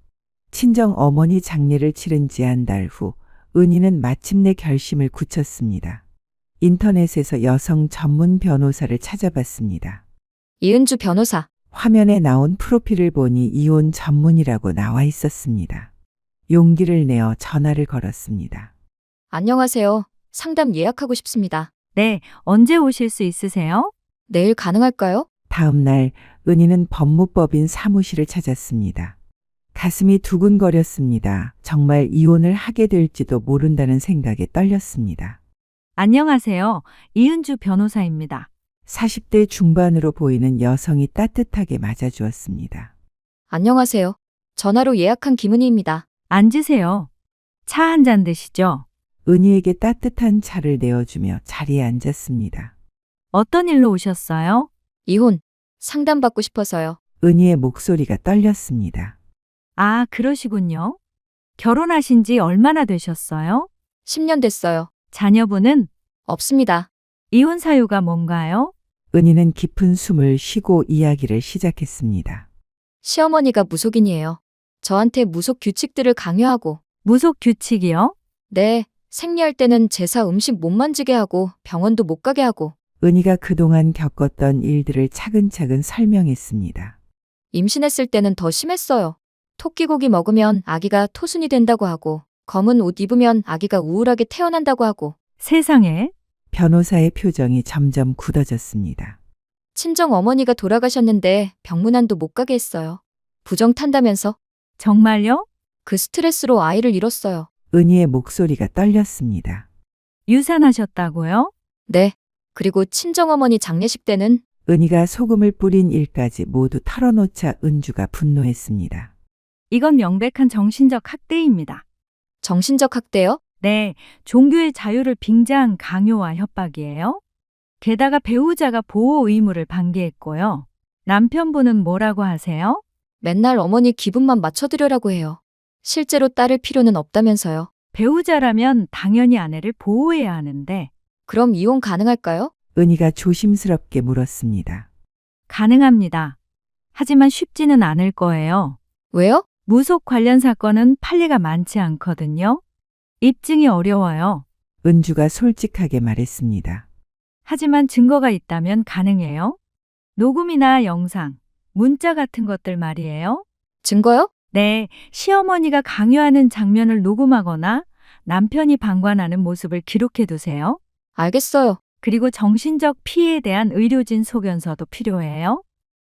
친정 어머니 장례를 치른 지 한 달 후 은희는 마침내 결심을 굳혔습니다. 인터넷에서 여성 전문 변호사를 찾아봤습니다. 이은주 변호사. 화면에 나온 프로필을 보니 이혼 전문이라고 나와 있었습니다. 용기를 내어 전화를 걸었습니다. 안녕하세요. 상담 예약하고 싶습니다. 네, 언제 오실 수 있으세요? 내일 가능할까요? 다음 날 은희는 법무법인 사무실을 찾았습니다. 가슴이 두근거렸습니다. 정말 이혼을 하게 될지도 모른다는 생각에 떨렸습니다. 안녕하세요. 이은주 변호사입니다. 40대 중반으로 보이는 여성이 따뜻하게 맞아주었습니다. 안녕하세요. 전화로 예약한 김은희입니다. 앉으세요. 차 한 잔 드시죠? 은희에게 따뜻한 차를 내어주며 자리에 앉았습니다. 어떤 일로 오셨어요? 이혼. 상담받고 싶어서요. 은희의 목소리가 떨렸습니다. 아, 그러시군요. 결혼하신 지 얼마나 되셨어요? 10년 됐어요. 자녀분은? 없습니다. 이혼 사유가 뭔가요? 은희는 깊은 숨을 쉬고 이야기를 시작했습니다. 시어머니가 무속인이에요. 저한테 무속 규칙들을 강요하고, 무속 규칙이요? 네, 생리할 때는 제사 음식 못 만지게 하고 병원도 못 가게 하고, 은희가 그동안 겪었던 일들을 차근차근 설명했습니다. 임신했을 때는 더 심했어요. 토끼고기 먹으면 아기가 토순이 된다고 하고, 검은 옷 입으면 아기가 우울하게 태어난다고 하고, 세상에. 변호사의 표정이 점점 굳어졌습니다. 친정 어머니가 돌아가셨는데 병문안도 못 가게 했어요. 부정 탄다면서 정말요? 그 스트레스로 아이를 잃었어요. 은희의 목소리가 떨렸습니다. 유산하셨다고요? 네. 그리고 친정어머니 장례식 때는 은희가 소금을 뿌린 일까지 모두 털어놓자 은주가 분노했습니다. 이건 명백한 정신적 학대입니다. 정신적 학대요? 네, 종교의 자유를 빙자한 강요와 협박이에요. 게다가 배우자가 보호 의무를 방기했고요. 남편분은 뭐라고 하세요? 맨날 어머니 기분만 맞춰드려라고 해요. 실제로 따를 필요는 없다면서요. 배우자라면 당연히 아내를 보호해야 하는데 그럼 이혼 가능할까요? 은희가 조심스럽게 물었습니다. 가능합니다. 하지만 쉽지는 않을 거예요. 왜요? 무속 관련 사건은 판례가 많지 않거든요. 입증이 어려워요. 은주가 솔직하게 말했습니다. 하지만 증거가 있다면 가능해요. 녹음이나 영상, 문자 같은 것들 말이에요. 증거요? 네, 시어머니가 강요하는 장면을 녹음하거나 남편이 방관하는 모습을 기록해 두세요. 알겠어요. 그리고 정신적 피해에 대한 의료진 소견서도 필요해요.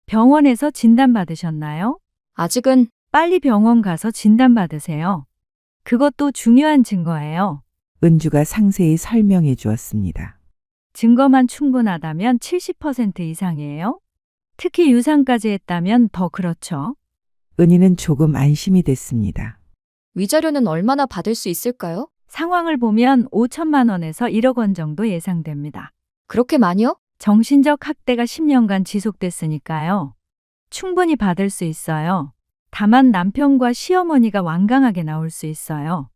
병원에서 진단받으셨나요? 아직은 빨리 병원 가서 진단받으세요. 그것도 중요한 증거예요. 은주가 상세히 설명해 주었습니다. 증거만 충분하다면 70% 이상이에요. 특히 유산까지 했다면 더 그렇죠. 은희는 조금 안심이 됐습니다. 위자료는 얼마나 받을 수 있을까요? 상황을 보면 5천만 원에서 1억 원 정도 예상됩니다. 그렇게 많이요? 정신적 학대가 10년간 지속됐으니까요. 충분히 받을 수 있어요. 다만 남편과 시어머니가 완강하게 나올 수 있어요.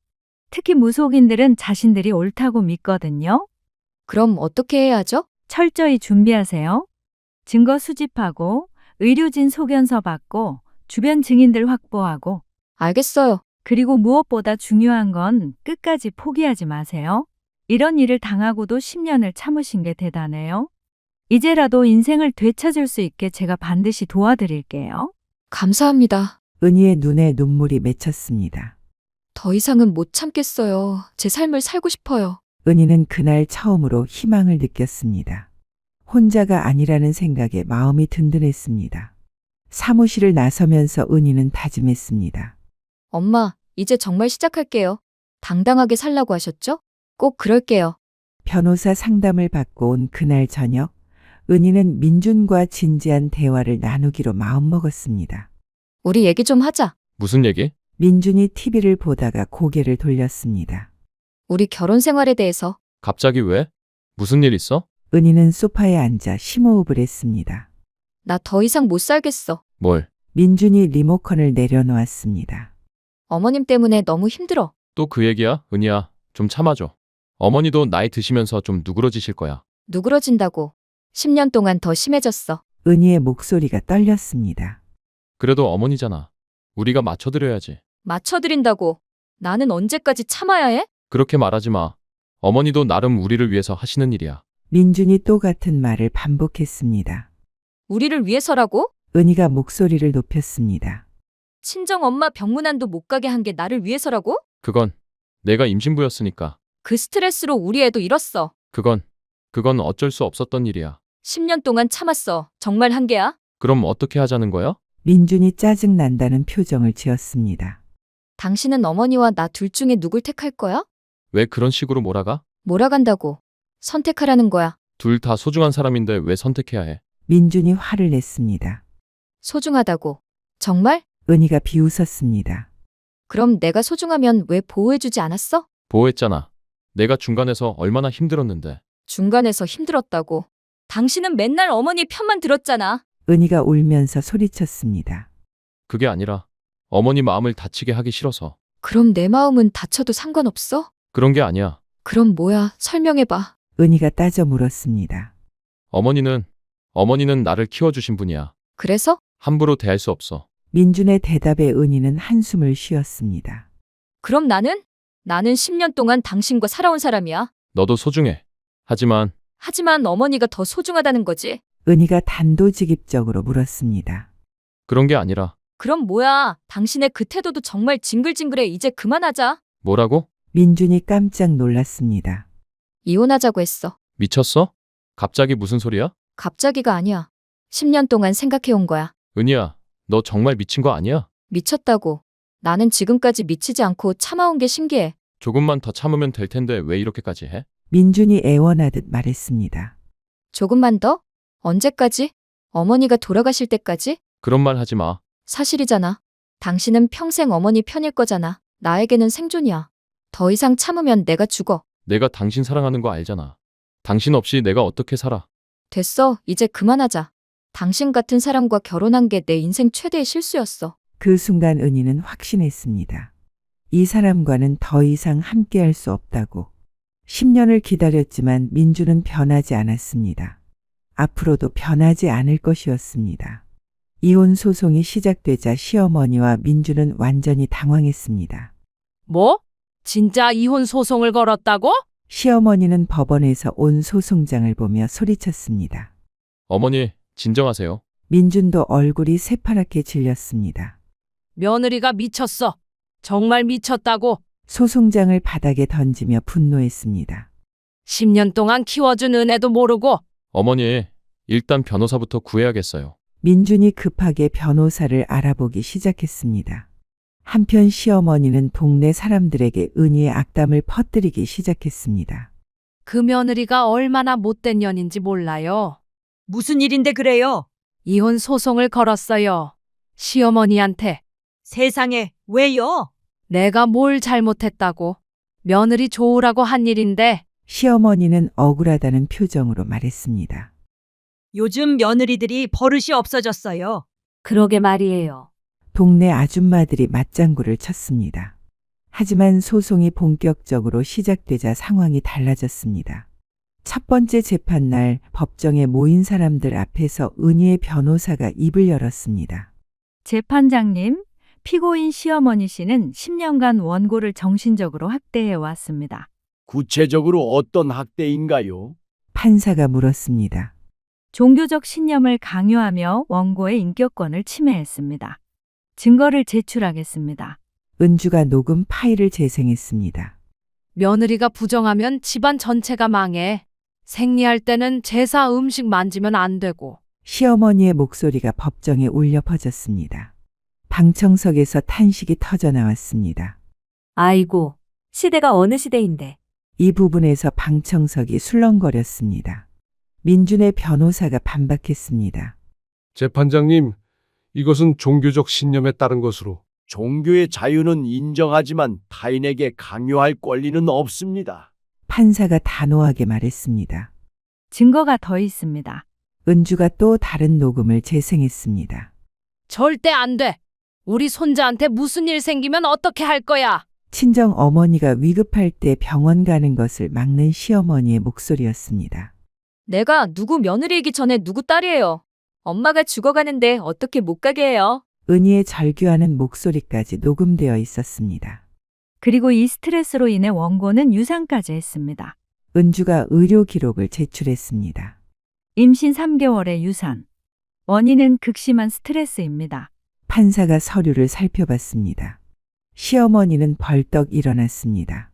특히 무속인들은 자신들이 옳다고 믿거든요. 그럼 어떻게 해야 하죠? 철저히 준비하세요. 증거 수집하고 의료진 소견서 받고 주변 증인들 확보하고 알겠어요. 그리고 무엇보다 중요한 건 끝까지 포기하지 마세요. 이런 일을 당하고도 10년을 참으신 게 대단해요. 이제라도 인생을 되찾을 수 있게 제가 반드시 도와드릴게요. 감사합니다. 은희의 눈에 눈물이 맺혔습니다. 더 이상은 못 참겠어요. 제 삶을 살고 싶어요. 은희는 그날 처음으로 희망을 느꼈습니다. 혼자가 아니라는 생각에 마음이 든든했습니다. 사무실을 나서면서 은희는 다짐했습니다. 엄마, 이제 정말 시작할게요. 당당하게 살라고 하셨죠? 꼭 그럴게요. 변호사 상담을 받고 온 그날 저녁, 은희는 민준과 진지한 대화를 나누기로 마음먹었습니다. 우리 얘기 좀 하자. 무슨 얘기? 민준이 TV를 보다가 고개를 돌렸습니다. 우리 결혼 생활에 대해서. 갑자기 왜? 무슨 일 있어? 은희는 소파에 앉아 심호흡을 했습니다. 나 더 이상 못 살겠어. 뭘? 민준이 리모컨을 내려놓았습니다. 어머님 때문에 너무 힘들어. 또 그 얘기야? 은희야, 좀 참아줘. 어머니도 나이 드시면서 좀 누그러지실 거야. 누그러진다고. 10년 동안 더 심해졌어. 은희의 목소리가 떨렸습니다. 그래도 어머니잖아. 우리가 맞춰드려야지. 맞춰드린다고. 나는 언제까지 참아야 해? 그렇게 말하지 마. 어머니도 나름 우리를 위해서 하시는 일이야. 민준이 또 같은 말을 반복했습니다. 우리를 위해서라고? 은희가 목소리를 높였습니다. 친정 엄마 병문안도 못 가게 한 게 나를 위해서라고? 그건 내가 임신부였으니까. 그 스트레스로 우리 애도 잃었어. 그건 어쩔 수 없었던 일이야. 10년 동안 참았어. 정말 한계야? 그럼 어떻게 하자는 거야? 민준이 짜증난다는 표정을 지었습니다. 당신은 어머니와 나 둘 중에 누굴 택할 거야? 왜 그런 식으로 몰아가? 몰아간다고. 선택하라는 거야. 둘 다 소중한 사람인데 왜 선택해야 해? 민준이 화를 냈습니다. 소중하다고. 정말? 은희가 비웃었습니다. 그럼 내가 소중하면 왜 보호해주지 않았어? 보호했잖아. 내가 중간에서 얼마나 힘들었는데. 중간에서 힘들었다고. 당신은 맨날 어머니 편만 들었잖아. 은희가 울면서 소리쳤습니다. 그게 아니라 어머니 마음을 다치게 하기 싫어서. 그럼 내 마음은 다쳐도 상관없어? 그런 게 아니야. 그럼 뭐야? 설명해봐. 은희가 따져 물었습니다. 어머니는 나를 키워주신 분이야. 그래서? 함부로 대할 수 없어. 민준의 대답에 은희는 한숨을 쉬었습니다. 그럼 나는? 나는 10년 동안 당신과 살아온 사람이야. 너도 소중해. 하지만 하지만 어머니가 더 소중하다는 거지. 은희가 단도직입적으로 물었습니다. 그런 게 아니라. 그럼 뭐야? 당신의 그 태도도 정말 징글징글해. 이제 그만하자. 뭐라고? 민준이 깜짝 놀랐습니다. 이혼하자고 했어. 미쳤어? 갑자기 무슨 소리야? 갑자기가 아니야. 10년 동안 생각해온 거야. 은희야, 너 정말 미친 거 아니야? 미쳤다고. 나는 지금까지 미치지 않고 참아온 게 신기해. 조금만 더 참으면 될 텐데 왜 이렇게까지 해? 민준이 애원하듯 말했습니다. 조금만 더? 언제까지? 어머니가 돌아가실 때까지? 그런 말 하지 마. 사실이잖아. 당신은 평생 어머니 편일 거잖아. 나에게는 생존이야. 더 이상 참으면 내가 죽어. 내가 당신 사랑하는 거 알잖아. 당신 없이 내가 어떻게 살아? 됐어. 이제 그만하자. 당신 같은 사람과 결혼한 게 내 인생 최대의 실수였어. 그 순간 은희는 확신했습니다. 이 사람과는 더 이상 함께할 수 없다고. 10년을 기다렸지만 민준은 변하지 않았습니다. 앞으로도 변하지 않을 것이었습니다. 이혼 소송이 시작되자 시어머니와 민준은 완전히 당황했습니다. 뭐? 진짜 이혼 소송을 걸었다고? 시어머니는 법원에서 온 소송장을 보며 소리쳤습니다. 어머니, 진정하세요. 민준도 얼굴이 새파랗게 질렸습니다. 며느리가 미쳤어. 정말 미쳤다고. 소송장을 바닥에 던지며 분노했습니다. 10년 동안 키워준 은혜도 모르고. 어머니, 일단 변호사부터 구해야겠어요. 민준이 급하게 변호사를 알아보기 시작했습니다. 한편 시어머니는 동네 사람들에게 은희의 악담을 퍼뜨리기 시작했습니다. 그 며느리가 얼마나 못된 년인지 몰라요. 무슨 일인데 그래요? 이혼 소송을 걸었어요. 시어머니한테. 세상에, 왜요? 내가 뭘 잘못했다고. 며느리 좋으라고 한 일인데. 시어머니는 억울하다는 표정으로 말했습니다. 요즘 며느리들이 버릇이 없어졌어요. 그러게 말이에요. 동네 아줌마들이 맞장구를 쳤습니다. 하지만 소송이 본격적으로 시작되자 상황이 달라졌습니다. 첫 번째 재판날 법정에 모인 사람들 앞에서 은희의 변호사가 입을 열었습니다. 재판장님, 피고인 시어머니 씨는 10년간 원고를 정신적으로 학대해 왔습니다. 구체적으로 어떤 학대인가요? 판사가 물었습니다. 종교적 신념을 강요하며 원고의 인격권을 침해했습니다. 증거를 제출하겠습니다. 은주가 녹음 파일을 재생했습니다. 며느리가 부정하면 집안 전체가 망해. 생리할 때는 제사 음식 만지면 안 되고. 시어머니의 목소리가 법정에 울려 퍼졌습니다. 방청석에서 탄식이 터져 나왔습니다. 아이고, 시대가 어느 시대인데. 이 부분에서 방청석이 술렁거렸습니다. 민준의 변호사가 반박했습니다. 재판장님, 이것은 종교적 신념에 따른 것으로. 종교의 자유는 인정하지만 타인에게 강요할 권리는 없습니다. 판사가 단호하게 말했습니다. 증거가 더 있습니다. 은주가 또 다른 녹음을 재생했습니다. 절대 안 돼. 우리 손자한테 무슨 일 생기면 어떻게 할 거야? 친정 어머니가 위급할 때 병원 가는 것을 막는 시어머니의 목소리였습니다. 내가 누구 며느리이기 전에 누구 딸이에요. 엄마가 죽어가는데 어떻게 못 가게 해요? 은희의 절규하는 목소리까지 녹음되어 있었습니다. 그리고 이 스트레스로 인해 원고는 유산까지 했습니다. 은주가 의료 기록을 제출했습니다. 임신 3개월의 유산. 원인은 극심한 스트레스입니다. 판사가 서류를 살펴봤습니다. 시어머니는 벌떡 일어났습니다.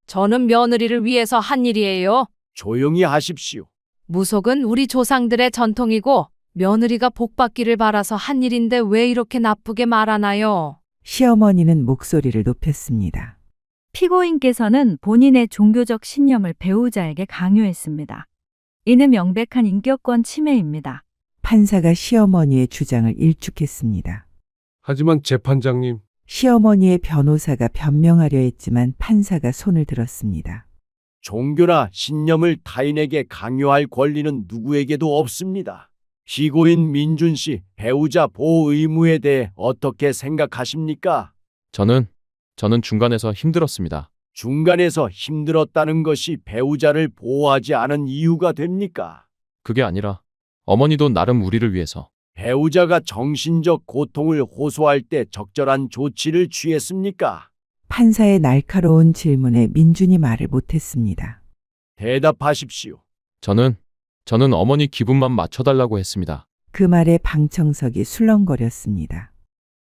저는 며느리를 위해서 한 일이에요. 조용히 하십시오. 무속은 우리 조상들의 전통이고 며느리가 복받기를 바라서 한 일인데 왜 이렇게 나쁘게 말하나요? 시어머니는 목소리를 높였습니다. 피고인께서는 본인의 종교적 신념을 배우자에게 강요했습니다. 이는 명백한 인격권 침해입니다. 판사가 시어머니의 주장을 일축했습니다. 하지만 재판장님, 시어머니의 변호사가 변명하려 했지만 판사가 손을 들었습니다. 종교나 신념을 타인에게 강요할 권리는 누구에게도 없습니다. 피고인 민준 씨 배우자 보호 의무에 대해 어떻게 생각하십니까? 저는 중간에서 힘들었습니다. 중간에서 힘들었다는 것이 배우자를 보호하지 않은 이유가 됩니까? 그게 아니라 어머니도 나름 우리를 위해서 배우자가 정신적 고통을 호소할 때 적절한 조치를 취했습니까? 판사의 날카로운 질문에 민준이 말을 못했습니다. 대답하십시오. 저는 어머니 기분만 맞춰달라고 했습니다. 그 말에 방청석이 술렁거렸습니다.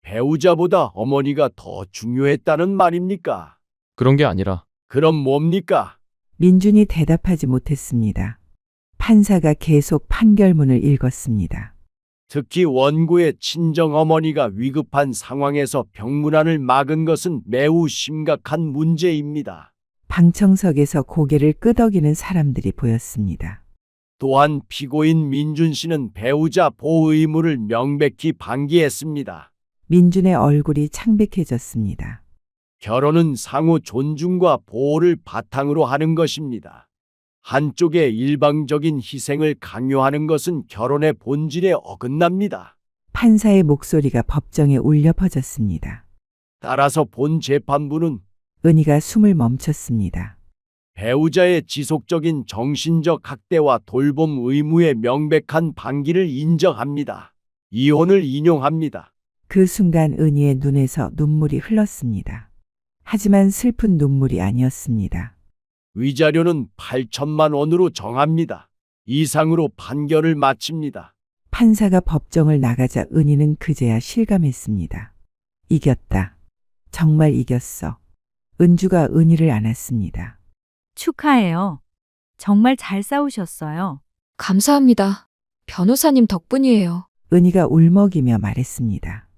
배우자보다 어머니가 더 중요했다는 말입니까? 그런 게 아니라 그럼 뭡니까? 민준이 대답하지 못했습니다. 판사가 계속 판결문을 읽었습니다. 특히 원고의 친정어머니가 위급한 상황에서 병문안을 막은 것은 매우 심각한 문제입니다. 방청석에서 고개를 끄덕이는 사람들이 보였습니다. 또한 피고인 민준 씨는 배우자 보호 의무를 명백히 방기했습니다. 민준의 얼굴이 창백해졌습니다. 결혼은 상호 존중과 보호를 바탕으로 하는 것입니다. 한쪽의 일방적인 희생을 강요하는 것은 결혼의 본질에 어긋납니다. 판사의 목소리가 법정에 울려 퍼졌습니다. 따라서 본 재판부는 은희가 숨을 멈췄습니다. 배우자의 지속적인 정신적 학대와 돌봄 의무의 명백한 방기를 인정합니다. 이혼을 인용합니다. 그 순간 은희의 눈에서 눈물이 흘렀습니다. 하지만 슬픈 눈물이 아니었습니다. 위자료는 8천만 원으로 정합니다. 이상으로 판결을 마칩니다. 판사가 법정을 나가자 은희는 그제야 실감했습니다. 이겼다. 정말 이겼어. 은주가 은희를 안았습니다. 축하해요. 정말 잘 싸우셨어요. 감사합니다. 변호사님 덕분이에요. 은희가 울먹이며 말했습니다.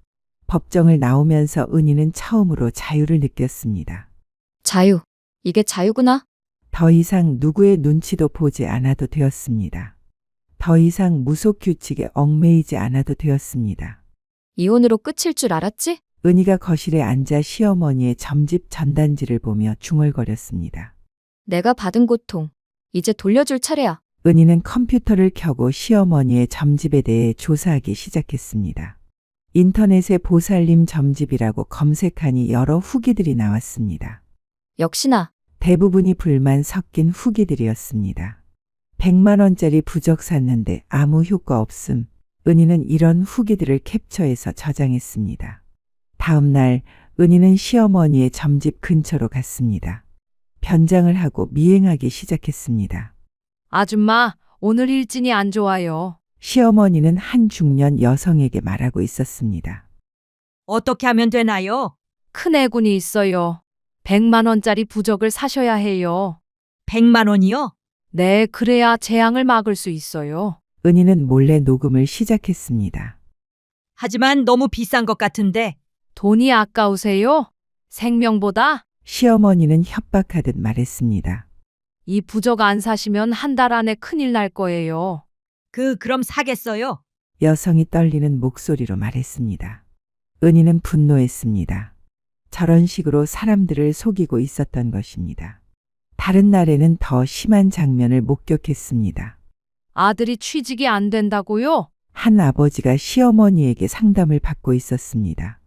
법정을 나오면서 은희는 처음으로 자유를 느꼈습니다. 자유. 이게 자유구나. 더 이상 누구의 눈치도 보지 않아도 되었습니다. 더 이상 무속 규칙에 얽매이지 않아도 되었습니다. 이혼으로 끝일 줄 알았지? 은희가 거실에 앉아 시어머니의 점집 전단지를 보며 중얼거렸습니다. 내가 받은 고통. 이제 돌려줄 차례야. 은희는 컴퓨터를 켜고 시어머니의 점집에 대해 조사하기 시작했습니다. 인터넷에 보살님 점집이라고 검색하니 여러 후기들이 나왔습니다. 역시나 대부분이 불만 섞인 후기들이었습니다. 100만 원짜리 부적 샀는데 아무 효과 없음. 은희는 이런 후기들을 캡처해서 저장했습니다. 다음 날 은희는 시어머니의 점집 근처로 갔습니다. 변장을 하고 미행하기 시작했습니다. 아줌마, 오늘 일진이 안 좋아요. 시어머니는 한 중년 여성에게 말하고 있었습니다. 어떻게 하면 되나요? 큰 애군이 있어요. 100만 원짜리 부적을 사셔야 해요. 100만 원이요? 네, 그래야 재앙을 막을 수 있어요. 은희는 몰래 녹음을 시작했습니다. 하지만 너무 비싼 것 같은데. 돈이 아까우세요? 생명보다? 시어머니는 협박하듯 말했습니다. 이 부적 안 사시면 한 달 안에 큰일 날 거예요. 그럼 사겠어요? 여성이 떨리는 목소리로 말했습니다. 은희는 분노했습니다. 저런 식으로 사람들을 속이고 있었던 것입니다. 다른 날에는 더 심한 장면을 목격했습니다. 아들이 취직이 안 된다고요? 한 아버지가 시어머니에게 상담을 받고 있었습니다.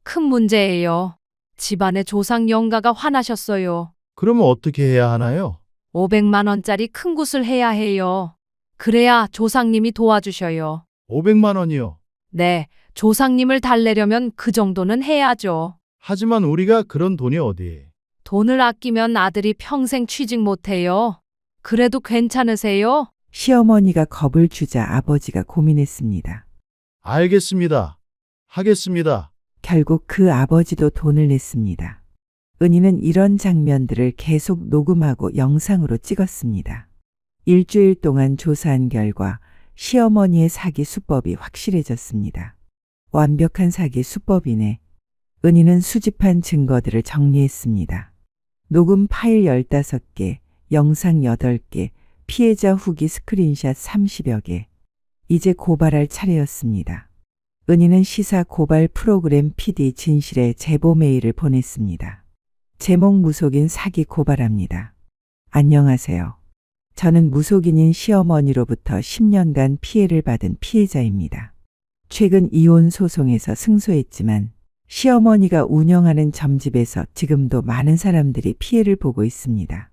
큰 문제예요. 집안의 조상 영가가 화나셨어요. 그러면 어떻게 해야 하나요? 500만 원짜리 큰 굿을 해야 해요. 그래야 조상님이 도와주셔요. 500만 원이요. 네, 조상님을 달래려면 그 정도는 해야죠. 하지만 우리가 그런 돈이 어디에? 돈을 아끼면 아들이 평생 취직 못해요. 그래도 괜찮으세요? 시어머니가 겁을 주자 아버지가 고민했습니다. 알겠습니다. 하겠습니다. 결국 그 아버지도 돈을 냈습니다. 은희는 이런 장면들을 계속 녹음하고 영상으로 찍었습니다. 일주일 동안 조사한 결과 시어머니의 사기 수법이 확실해졌습니다. 완벽한 사기 수법이네. 은희는 수집한 증거들을 정리했습니다. 녹음 파일 15개, 영상 8개, 피해자 후기 스크린샷 30여 개. 이제 고발할 차례였습니다. 은희는 시사 고발 프로그램 PD 진실에 제보 메일을 보냈습니다. 제목 무속인 사기 고발합니다. 안녕하세요. 저는 무속인인 시어머니로부터 10년간 피해를 받은 피해자입니다. 최근 이혼 소송에서 승소했지만 시어머니가 운영하는 점집에서 지금도 많은 사람들이 피해를 보고 있습니다.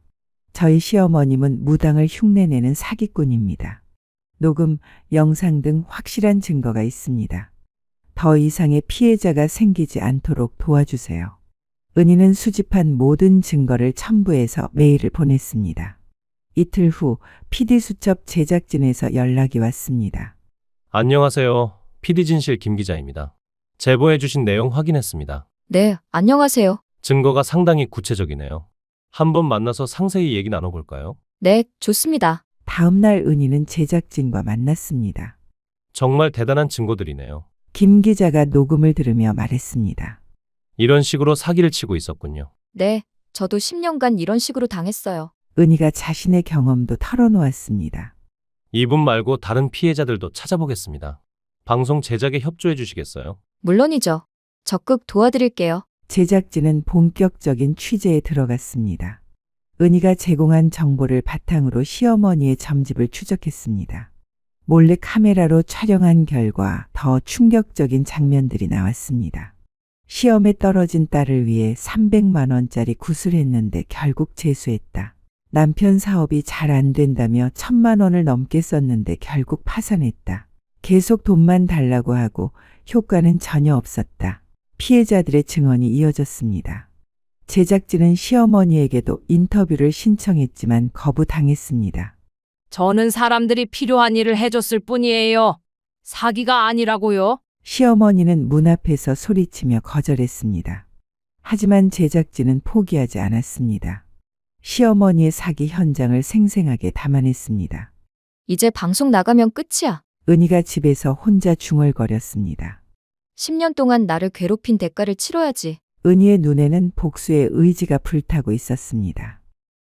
저희 시어머님은 무당을 흉내내는 사기꾼입니다. 녹음, 영상 등 확실한 증거가 있습니다. 더 이상의 피해자가 생기지 않도록 도와주세요. 은희는 수집한 모든 증거를 첨부해서 메일을 보냈습니다. 이틀 후 PD수첩 제작진에서 연락이 왔습니다. 안녕하세요. PD진실 김 기자입니다. 제보해 주신 내용 확인했습니다. 네, 안녕하세요. 증거가 상당히 구체적이네요. 한번 만나서 상세히 얘기 나눠볼까요? 네, 좋습니다. 다음 날 은희는 제작진과 만났습니다. 정말 대단한 증거들이네요. 김 기자가 녹음을 들으며 말했습니다. 이런 식으로 사기를 치고 있었군요. 네, 저도 10년간 이런 식으로 당했어요. 은희가 자신의 경험도 털어놓았습니다. 이분 말고 다른 피해자들도 찾아보겠습니다. 방송 제작에 협조해 주시겠어요? 물론이죠. 적극 도와드릴게요. 제작진은 본격적인 취재에 들어갔습니다. 은희가 제공한 정보를 바탕으로 시어머니의 점집을 추적했습니다. 몰래 카메라로 촬영한 결과 더 충격적인 장면들이 나왔습니다. 시험에 떨어진 딸을 위해 300만 원짜리 구슬했는데 결국 재수했다. 남편 사업이 잘 안 된다며 1000만 원을 넘게 썼는데 결국 파산했다. 계속 돈만 달라고 하고 효과는 전혀 없었다. 피해자들의 증언이 이어졌습니다. 제작진은 시어머니에게도 인터뷰를 신청했지만 거부당했습니다. 저는 사람들이 필요한 일을 해줬을 뿐이에요. 사기가 아니라고요. 시어머니는 문 앞에서 소리치며 거절했습니다. 하지만 제작진은 포기하지 않았습니다. 시어머니의 사기 현장을 생생하게 담아냈습니다. 이제 방송 나가면 끝이야. 은희가 집에서 혼자 중얼거렸습니다. 10년 동안 나를 괴롭힌 대가를 치러야지. 은희의 눈에는 복수의 의지가 불타고 있었습니다.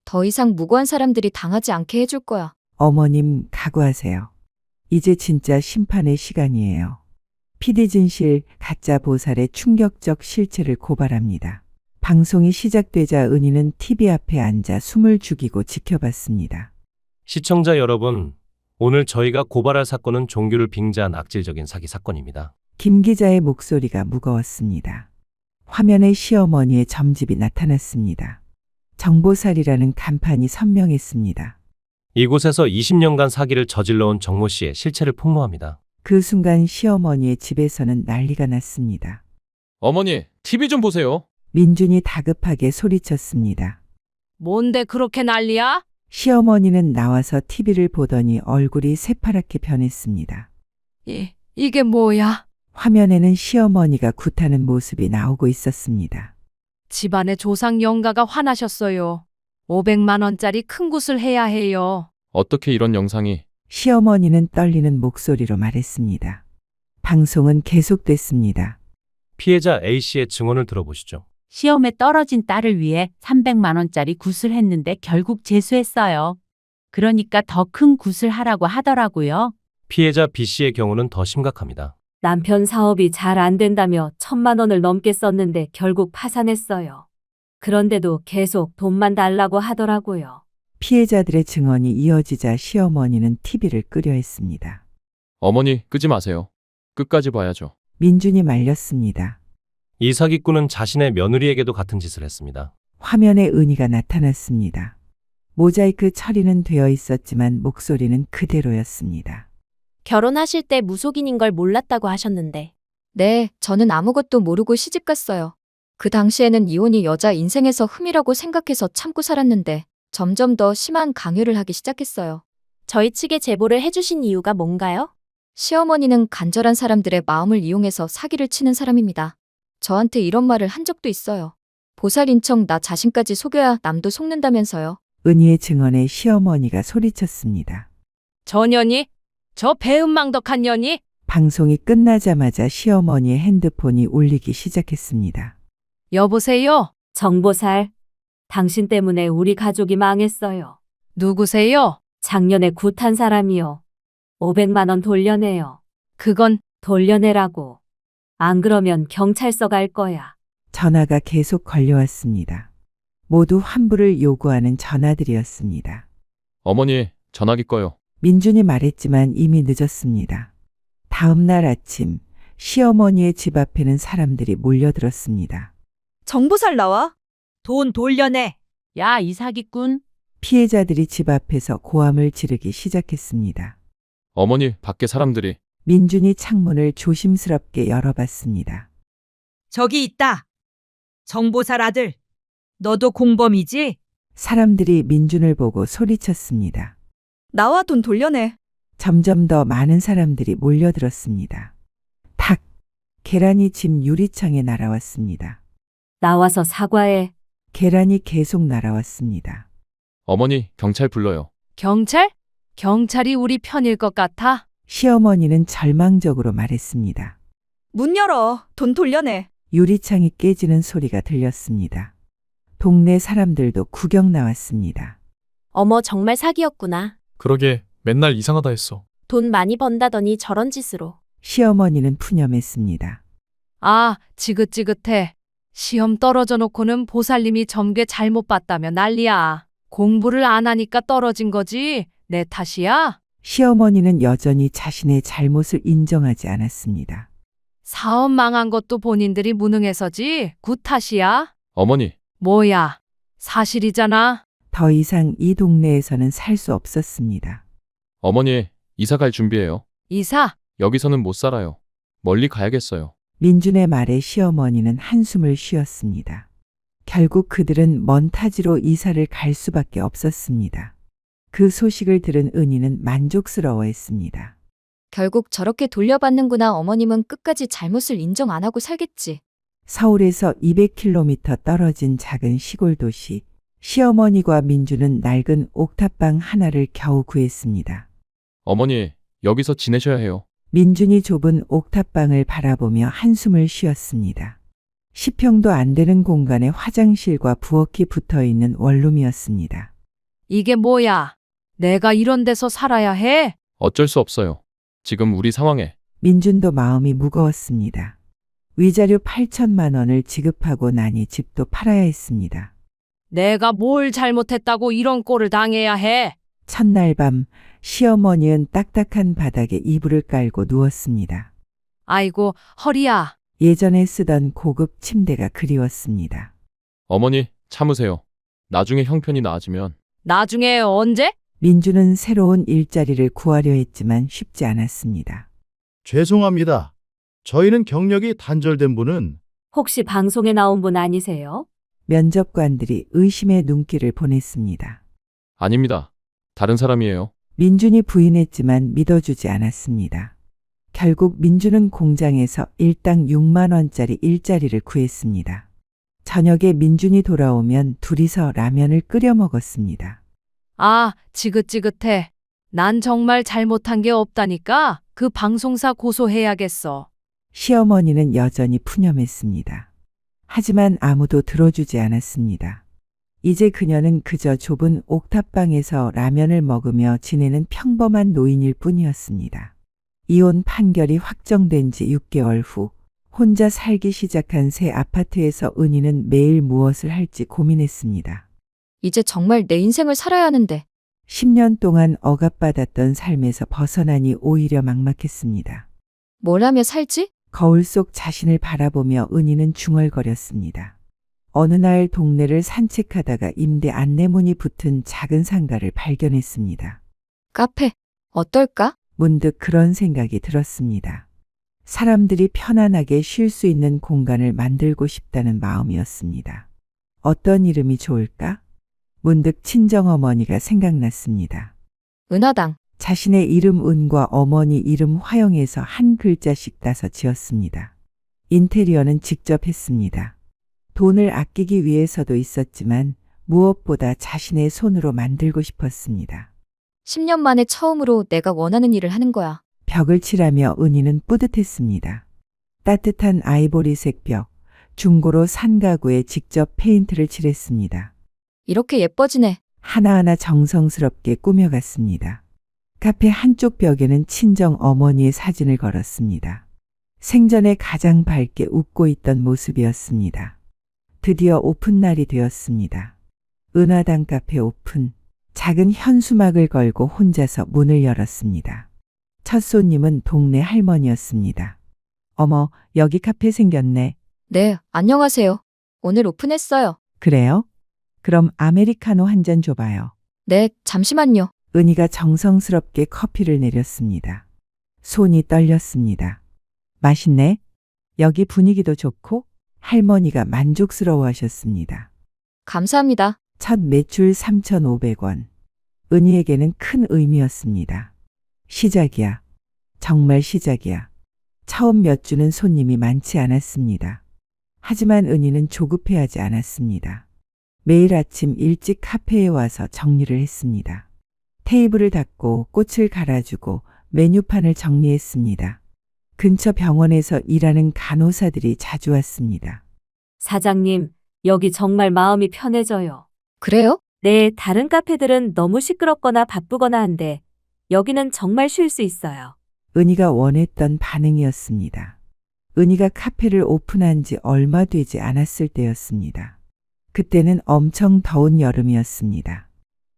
더 이상 무고한 사람들이 당하지 않게 해줄 거야. 어머님, 각오하세요. 이제 진짜 심판의 시간이에요. PD진실 가짜 보살의 충격적 실체를 고발합니다. 방송이 시작되자 은희는 TV 앞에 앉아 숨을 죽이고 지켜봤습니다. 시청자 여러분, 오늘 저희가 고발할 사건은 종교를 빙자한 악질적인 사기 사건입니다. 김 기자의 목소리가 무거웠습니다. 화면에 시어머니의 점집이 나타났습니다. 정보살이라는 간판이 선명했습니다. 이곳에서 20년간 사기를 저질러온 정모 씨의 실체를 폭로합니다. 그 순간 시어머니의 집에서는 난리가 났습니다. 어머니, TV 좀 보세요. 민준이 다급하게 소리쳤습니다. 뭔데 그렇게 난리야? 시어머니는 나와서 TV를 보더니 얼굴이 새파랗게 변했습니다. 이게 뭐야? 화면에는 시어머니가 굿하는 모습이 나오고 있었습니다. 집안의 조상 영가가 화나셨어요. 500만 원짜리 큰 굿을 해야 해요. 어떻게 이런 영상이? 시어머니는 떨리는 목소리로 말했습니다. 방송은 계속됐습니다. 피해자 A씨의 증언을 들어보시죠. 시험에 떨어진 딸을 위해 300만 원짜리 굿을 했는데 결국 재수했어요. 그러니까 더 큰 굿을 하라고 하더라고요. 피해자 B씨의 경우는 더 심각합니다. 남편 사업이 잘 안 된다며 1000만 원을 넘게 썼는데 결국 파산했어요. 그런데도 계속 돈만 달라고 하더라고요. 피해자들의 증언이 이어지자 시어머니는 TV를 끄려 했습니다. 어머니, 끄지 마세요. 끝까지 봐야죠. 민준이 말렸습니다. 이 사기꾼은 자신의 며느리에게도 같은 짓을 했습니다. 화면에 은희가 나타났습니다. 모자이크 처리는 되어 있었지만 목소리는 그대로였습니다. 결혼하실 때 무속인인 걸 몰랐다고 하셨는데. 네, 저는 아무것도 모르고 시집 갔어요. 그 당시에는 이혼이 여자 인생에서 흠이라고 생각해서 참고 살았는데 점점 더 심한 강요를 하기 시작했어요. 저희 측에 제보를 해주신 이유가 뭔가요? 시어머니는 간절한 사람들의 마음을 이용해서 사기를 치는 사람입니다. 저한테 이런 말을 한 적도 있어요. 보살인 척 나 자신까지 속여야 남도 속는다면서요. 은희의 증언에 시어머니가 소리쳤습니다. 저 년이? 저 배은망덕한 년이? 방송이 끝나자마자 시어머니의 핸드폰이 울리기 시작했습니다. 여보세요? 정보살, 당신 때문에 우리 가족이 망했어요. 누구세요? 작년에 굿한 사람이요. 500만 원 돌려내요. 그건 돌려내라고. 안 그러면 경찰서 갈 거야. 전화가 계속 걸려왔습니다. 모두 환불을 요구하는 전화들이었습니다. 어머니, 전화기 꺼요. 민준이 말했지만 이미 늦었습니다. 다음 날 아침 시어머니의 집 앞에는 사람들이 몰려들었습니다. 정보살 나와? 돈 돌려내. 야, 이 사기꾼. 피해자들이 집 앞에서 고함을 지르기 시작했습니다. 어머니, 밖에 사람들이. 민준이 창문을 조심스럽게 열어봤습니다. 저기 있다. 정보살 아들. 너도 공범이지? 사람들이 민준을 보고 소리쳤습니다. 나와 돈 돌려내. 점점 더 많은 사람들이 몰려들었습니다. 탁! 계란이 집 유리창에 날아왔습니다. 나와서 사과해. 계란이 계속 날아왔습니다. 어머니, 경찰 불러요. 경찰? 경찰이 우리 편일 것 같아? 시어머니는 절망적으로 말했습니다. 문 열어. 돈 돌려내. 유리창이 깨지는 소리가 들렸습니다. 동네 사람들도 구경 나왔습니다. 어머, 정말 사기였구나. 그러게 맨날 이상하다 했어. 돈 많이 번다더니 저런 짓으로. 시어머니는 푸념했습니다. 아, 지긋지긋해. 시험 떨어져 놓고는 보살님이 점괘 잘못 봤다며 난리야. 공부를 안 하니까 떨어진 거지. 내 탓이야? 시어머니는 여전히 자신의 잘못을 인정하지 않았습니다. 사업 망한 것도 본인들이 무능해서지. 구 탓이야? 어머니, 뭐야? 사실이잖아. 더 이상 이 동네에서는 살 수 없었습니다. 어머니, 이사 갈 준비해요. 이사? 여기서는 못 살아요. 멀리 가야겠어요. 민준의 말에 시어머니는 한숨을 쉬었습니다. 결국 그들은 먼 타지로 이사를 갈 수밖에 없었습니다. 그 소식을 들은 은희는 만족스러워했습니다. 결국 저렇게 돌려받는구나. 어머님은 끝까지 잘못을 인정 안 하고 살겠지. 서울에서 200km 떨어진 작은 시골 도시. 시어머니와 민준은 낡은 옥탑방 하나를 겨우 구했습니다. 어머니, 여기서 지내셔야 해요. 민준이 좁은 옥탑방을 바라보며 한숨을 쉬었습니다. 10평도 안 되는 공간에 화장실과 부엌이 붙어 있는 원룸이었습니다. 이게 뭐야? 내가 이런 데서 살아야 해? 어쩔 수 없어요. 지금 우리 상황에. 민준도 마음이 무거웠습니다. 위자료 8천만 원을 지급하고 나니 집도 팔아야 했습니다. 내가 뭘 잘못했다고 이런 꼴을 당해야 해? 첫날 밤 시어머니는 딱딱한 바닥에 이불을 깔고 누웠습니다. 아이고, 허리야. 예전에 쓰던 고급 침대가 그리웠습니다. 어머니, 참으세요. 나중에 형편이 나아지면. 나중에 언제? 민준은 새로운 일자리를 구하려 했지만 쉽지 않았습니다. 죄송합니다. 저희는 경력이 단절된 분은 혹시 방송에 나온 분 아니세요? 면접관들이 의심의 눈길을 보냈습니다. 아닙니다. 다른 사람이에요. 민준이 부인했지만 믿어주지 않았습니다. 결국 민준은 공장에서 일당 6만 원짜리 일자리를 구했습니다. 저녁에 민준이 돌아오면 둘이서 라면을 끓여 먹었습니다. 아, 지긋지긋해. 난 정말 잘못한 게 없다니까. 그 방송사 고소해야겠어. 시어머니는 여전히 푸념했습니다. 하지만 아무도 들어주지 않았습니다. 이제 그녀는 그저 좁은 옥탑방에서 라면을 먹으며 지내는 평범한 노인일 뿐이었습니다. 이혼 판결이 확정된 지 6개월 후 혼자 살기 시작한 새 아파트에서 은희는 매일 무엇을 할지 고민했습니다. 이제 정말 내 인생을 살아야 하는데. 10년 동안 억압받았던 삶에서 벗어나니 오히려 막막했습니다. 뭘 하며 살지? 거울 속 자신을 바라보며 은희는 중얼거렸습니다. 어느 날 동네를 산책하다가 임대 안내문이 붙은 작은 상가를 발견했습니다. 카페, 어떨까? 문득 그런 생각이 들었습니다. 사람들이 편안하게 쉴 수 있는 공간을 만들고 싶다는 마음이었습니다. 어떤 이름이 좋을까? 문득 친정어머니가 생각났습니다. 은하당. 자신의 이름 은과 어머니 이름 화영에서 한 글자씩 따서 지었습니다. 인테리어는 직접 했습니다. 돈을 아끼기 위해서도 있었지만 무엇보다 자신의 손으로 만들고 싶었습니다. 10년 만에 처음으로 내가 원하는 일을 하는 거야. 벽을 칠하며 은희는 뿌듯했습니다. 따뜻한 아이보리색 벽, 중고로 산 가구에 직접 페인트를 칠했습니다. 이렇게 예뻐지네. 하나하나 정성스럽게 꾸며갔습니다. 카페 한쪽 벽에는 친정 어머니의 사진을 걸었습니다. 생전에 가장 밝게 웃고 있던 모습이었습니다. 드디어 오픈 날이 되었습니다. 은하당 카페 오픈. 작은 현수막을 걸고 혼자서 문을 열었습니다. 첫 손님은 동네 할머니였습니다. 어머, 여기 카페 생겼네. 네, 안녕하세요. 오늘 오픈했어요. 그래요? 그럼 아메리카노 한 잔 줘봐요. 네, 잠시만요. 은희가 정성스럽게 커피를 내렸습니다. 손이 떨렸습니다. 맛있네? 여기 분위기도 좋고 할머니가 만족스러워 하셨습니다. 감사합니다. 첫 매출 3,500원. 은희에게는 큰 의미였습니다. 시작이야. 정말 시작이야. 처음 몇 주는 손님이 많지 않았습니다. 하지만 은희는 조급해하지 않았습니다. 매일 아침 일찍 카페에 와서 정리를 했습니다. 테이블을 닦고 꽃을 갈아주고 메뉴판을 정리했습니다. 근처 병원에서 일하는 간호사들이 자주 왔습니다. 사장님, 여기 정말 마음이 편해져요. 그래요? 네, 다른 카페들은 너무 시끄럽거나 바쁘거나 한데 여기는 정말 쉴 수 있어요. 은희가 원했던 반응이었습니다. 은희가 카페를 오픈한 지 얼마 되지 않았을 때였습니다. 그때는 엄청 더운 여름이었습니다.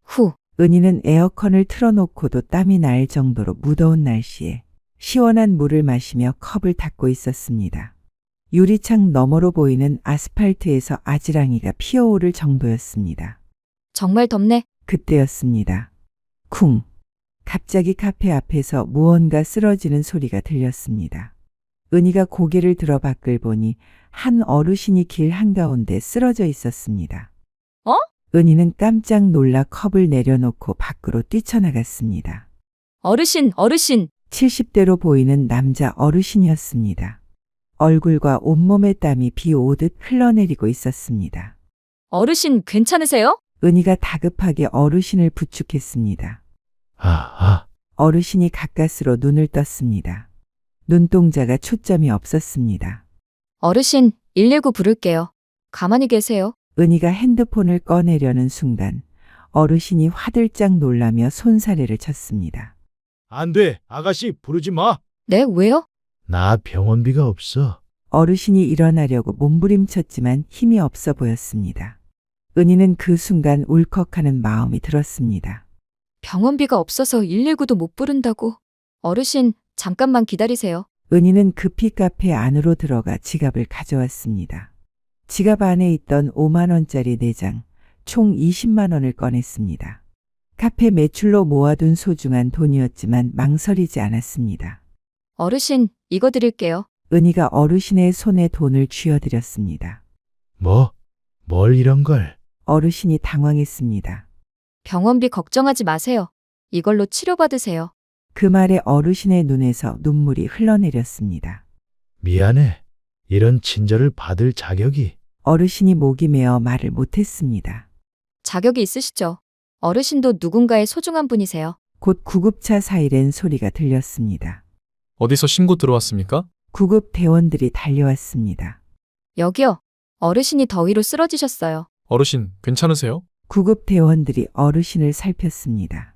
후, 은희는 에어컨을 틀어놓고도 땀이 날 정도로 무더운 날씨에 시원한 물을 마시며 컵을 닦고 있었습니다. 유리창 너머로 보이는 아스팔트에서 아지랑이가 피어오를 정도였습니다. 정말 덥네. 그때였습니다. 쿵! 갑자기 카페 앞에서 무언가 쓰러지는 소리가 들렸습니다. 은희가 고개를 들어 밖을 보니 한 어르신이 길 한가운데 쓰러져 있었습니다. 어? 은희는 깜짝 놀라 컵을 내려놓고 밖으로 뛰쳐나갔습니다. 어르신, 어르신. 70대로 보이는 남자 어르신이었습니다. 얼굴과 온몸의 땀이 비 오듯 흘러내리고 있었습니다. 어르신, 괜찮으세요? 은희가 다급하게 어르신을 부축했습니다. 어르신이 가까스로 눈을 떴습니다. 눈동자가 초점이 없었습니다. 어르신, 119 부를게요. 가만히 계세요. 은희가 핸드폰을 꺼내려는 순간 어르신이 화들짝 놀라며 손사래를 쳤습니다. 안 돼. 아가씨 부르지 마. 네, 왜요? 나 병원비가 없어. 어르신이 일어나려고 몸부림쳤지만 힘이 없어 보였습니다. 은희는 그 순간 울컥하는 마음이 들었습니다. 병원비가 없어서 119도 못 부른다고. 어르신, 잠깐만 기다리세요. 은희는 급히 카페 안으로 들어가 지갑을 가져왔습니다. 지갑 안에 있던 5만 원짜리 4장, 총 20만 원을 꺼냈습니다. 카페 매출로 모아둔 소중한 돈이었지만 망설이지 않았습니다. 어르신, 이거 드릴게요. 은희가 어르신의 손에 돈을 쥐어드렸습니다. 뭘 이런 걸. 어르신이 당황했습니다. 병원비 걱정하지 마세요. 이걸로 치료받으세요. 그 말에 어르신의 눈에서 눈물이 흘러내렸습니다. 미안해. 이런 친절을 받을 자격이. 어르신이 목이 메어 말을 못했습니다. 자격이 있으시죠? 어르신도 누군가의 소중한 분이세요. 곧 구급차 사이렌 소리가 들렸습니다. 어디서 신고 들어왔습니까? 구급 대원들이 달려왔습니다. 여기요. 어르신이 더위로 쓰러지셨어요. 어르신, 괜찮으세요? 구급 대원들이 어르신을 살폈습니다.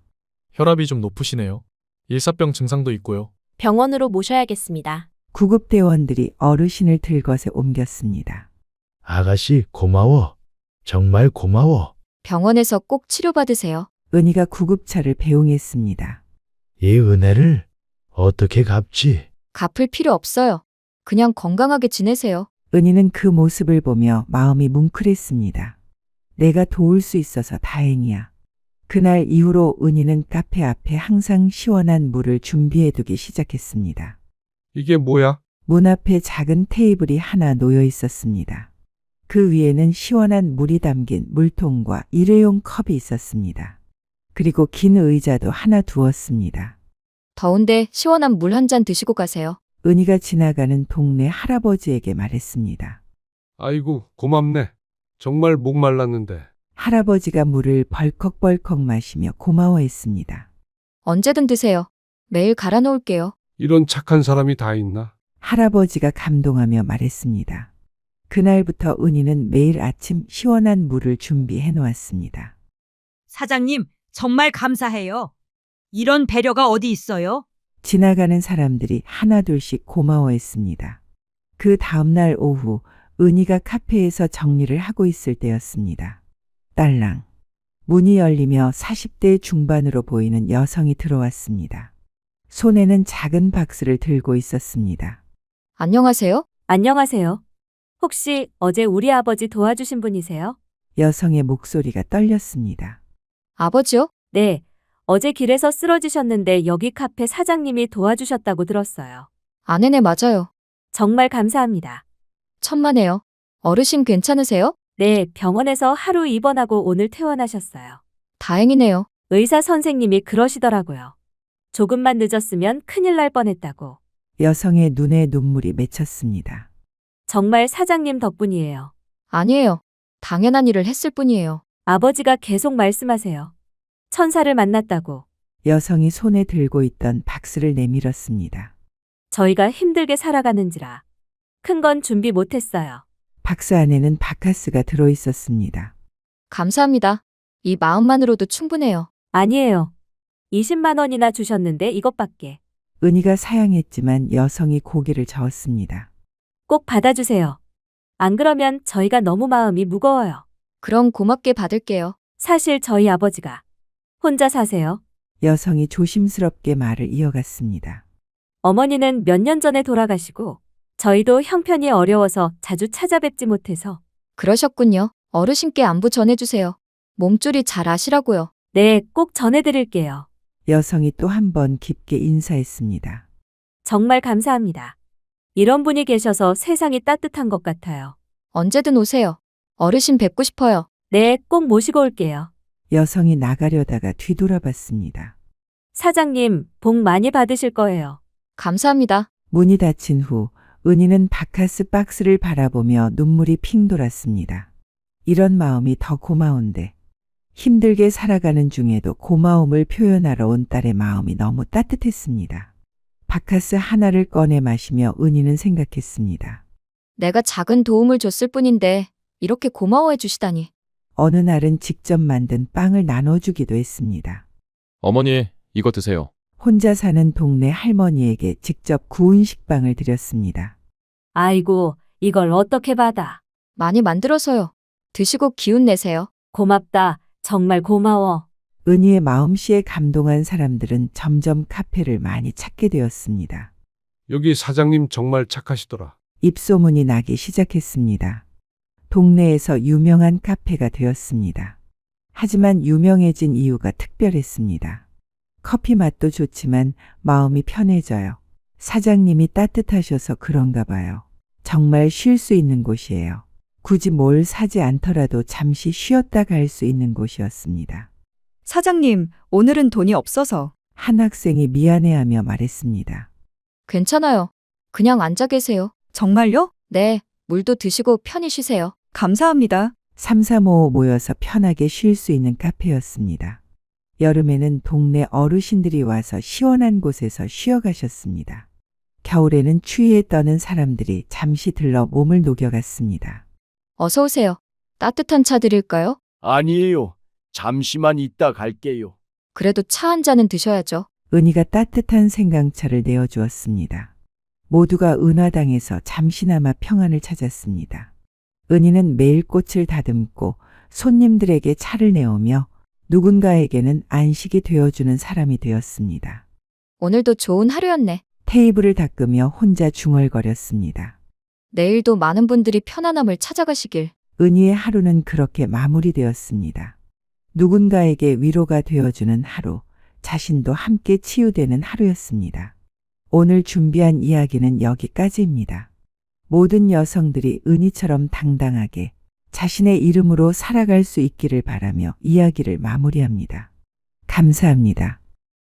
혈압이 좀 높으시네요. 일사병 증상도 있고요. 병원으로 모셔야겠습니다. 구급 대원들이 어르신을 들것에 옮겼습니다. 아가씨 고마워. 정말 고마워. 병원에서 꼭 치료받으세요. 은희가 구급차를 배웅했습니다. 이 은혜를 어떻게 갚지? 갚을 필요 없어요. 그냥 건강하게 지내세요. 은희는 그 모습을 보며 마음이 뭉클했습니다. 내가 도울 수 있어서 다행이야. 그날 이후로 은희는 카페 앞에 항상 시원한 물을 준비해두기 시작했습니다. 이게 뭐야? 문 앞에 작은 테이블이 하나 놓여 있었습니다. 그 위에는 시원한 물이 담긴 물통과 일회용 컵이 있었습니다. 그리고 긴 의자도 하나 두었습니다. 더운데 시원한 물 한 잔 드시고 가세요. 은희가 지나가는 동네 할아버지에게 말했습니다. 아이고, 고맙네. 정말 목말랐는데. 할아버지가 물을 벌컥벌컥 마시며 고마워했습니다. 언제든 드세요. 매일 갈아 놓을게요. 이런 착한 사람이 다 있나? 할아버지가 감동하며 말했습니다. 그날부터 은희는 매일 아침 시원한 물을 준비해 놓았습니다. 사장님, 정말 감사해요. 이런 배려가 어디 있어요? 지나가는 사람들이 하나둘씩 고마워했습니다. 그 다음날 오후 은희가 카페에서 정리를 하고 있을 때였습니다. 딸랑. 문이 열리며 40대 중반으로 보이는 여성이 들어왔습니다. 손에는 작은 박스를 들고 있었습니다. 안녕하세요? 안녕하세요. 혹시 어제 우리 아버지 도와주신 분이세요? 여성의 목소리가 떨렸습니다. 아버지요? 네. 어제 길에서 쓰러지셨는데 여기 카페 사장님이 도와주셨다고 들었어요. 아네네, 맞아요. 정말 감사합니다. 천만에요. 어르신 괜찮으세요? 네, 병원에서 하루 입원하고 오늘 퇴원하셨어요. 다행이네요. 의사 선생님이 그러시더라고요. 조금만 늦었으면 큰일 날 뻔했다고. 여성의 눈에 눈물이 맺혔습니다. 정말 사장님 덕분이에요. 아니에요. 당연한 일을 했을 뿐이에요. 아버지가 계속 말씀하세요. 천사를 만났다고. 여성이 손에 들고 있던 박스를 내밀었습니다. 저희가 힘들게 살아가는지라. 큰 건 준비 못했어요. 박스 안에는 바카스가 들어 있었습니다. 감사합니다. 이 마음만으로도 충분해요. 아니에요. 20만 원이나 주셨는데 이것밖에. 은희가 사양했지만 여성이 고개를 저었습니다. 꼭 받아주세요. 안 그러면 저희가 너무 마음이 무거워요. 그럼 고맙게 받을게요. 사실 저희 아버지가 혼자 사세요. 여성이 조심스럽게 말을 이어갔습니다. 어머니는 몇 년 전에 돌아가시고 저희도 형편이 어려워서 자주 찾아뵙지 못해서. 그러셨군요. 어르신께 안부 전해주세요. 몸조리 잘 아시라고요. 네, 꼭 전해드릴게요. 여성이 또 한 번 깊게 인사했습니다. 정말 감사합니다. 이런 분이 계셔서 세상이 따뜻한 것 같아요. 언제든 오세요. 어르신 뵙고 싶어요. 네, 꼭 모시고 올게요. 여성이 나가려다가 뒤돌아봤습니다. 사장님, 복 많이 받으실 거예요. 감사합니다. 문이 닫힌 후 은희는 바카스 박스를 바라보며 눈물이 핑 돌았습니다. 이런 마음이 더 고마운데 힘들게 살아가는 중에도 고마움을 표현하러 온 딸의 마음이 너무 따뜻했습니다. 바카스 하나를 꺼내 마시며 은희는 생각했습니다. 내가 작은 도움을 줬을 뿐인데 이렇게 고마워해 주시다니. 어느 날은 직접 만든 빵을 나눠주기도 했습니다. 어머니, 이거 드세요. 혼자 사는 동네 할머니에게 직접 구운 식빵을 드렸습니다. 아이고, 이걸 어떻게 받아? 많이 만들어서요. 드시고 기운 내세요. 고맙다. 정말 고마워. 은희의 마음씨에 감동한 사람들은 점점 카페를 많이 찾게 되었습니다. 여기 사장님 정말 착하시더라. 입소문이 나기 시작했습니다. 동네에서 유명한 카페가 되었습니다. 하지만 유명해진 이유가 특별했습니다. 커피 맛도 좋지만 마음이 편해져요. 사장님이 따뜻하셔서 그런가 봐요. 정말 쉴 수 있는 곳이에요. 굳이 뭘 사지 않더라도 잠시 쉬었다 갈 수 있는 곳이었습니다. 사장님, 오늘은 돈이 없어서. 한 학생이 미안해하며 말했습니다. 괜찮아요. 그냥 앉아 계세요. 정말요? 네, 물도 드시고 편히 쉬세요. 감사합니다. 335 모여서 편하게 쉴 수 있는 카페였습니다. 여름에는 동네 어르신들이 와서 시원한 곳에서 쉬어가셨습니다. 겨울에는 추위에 떠는 사람들이 잠시 들러 몸을 녹여갔습니다. 어서 오세요. 따뜻한 차 드릴까요? 아니에요. 잠시만 있다 갈게요. 그래도 차 한 잔은 드셔야죠. 은희가 따뜻한 생강차를 내어주었습니다. 모두가 은화당에서 잠시나마 평안을 찾았습니다. 은희는 매일 꽃을 다듬고 손님들에게 차를 내오며 누군가에게는 안식이 되어주는 사람이 되었습니다. 오늘도 좋은 하루였네. 테이블을 닦으며 혼자 중얼거렸습니다. 내일도 많은 분들이 편안함을 찾아가시길. 은희의 하루는 그렇게 마무리되었습니다. 누군가에게 위로가 되어주는 하루, 자신도 함께 치유되는 하루였습니다. 오늘 준비한 이야기는 여기까지입니다. 모든 여성들이 은희처럼 당당하게 자신의 이름으로 살아갈 수 있기를 바라며 이야기를 마무리합니다. 감사합니다.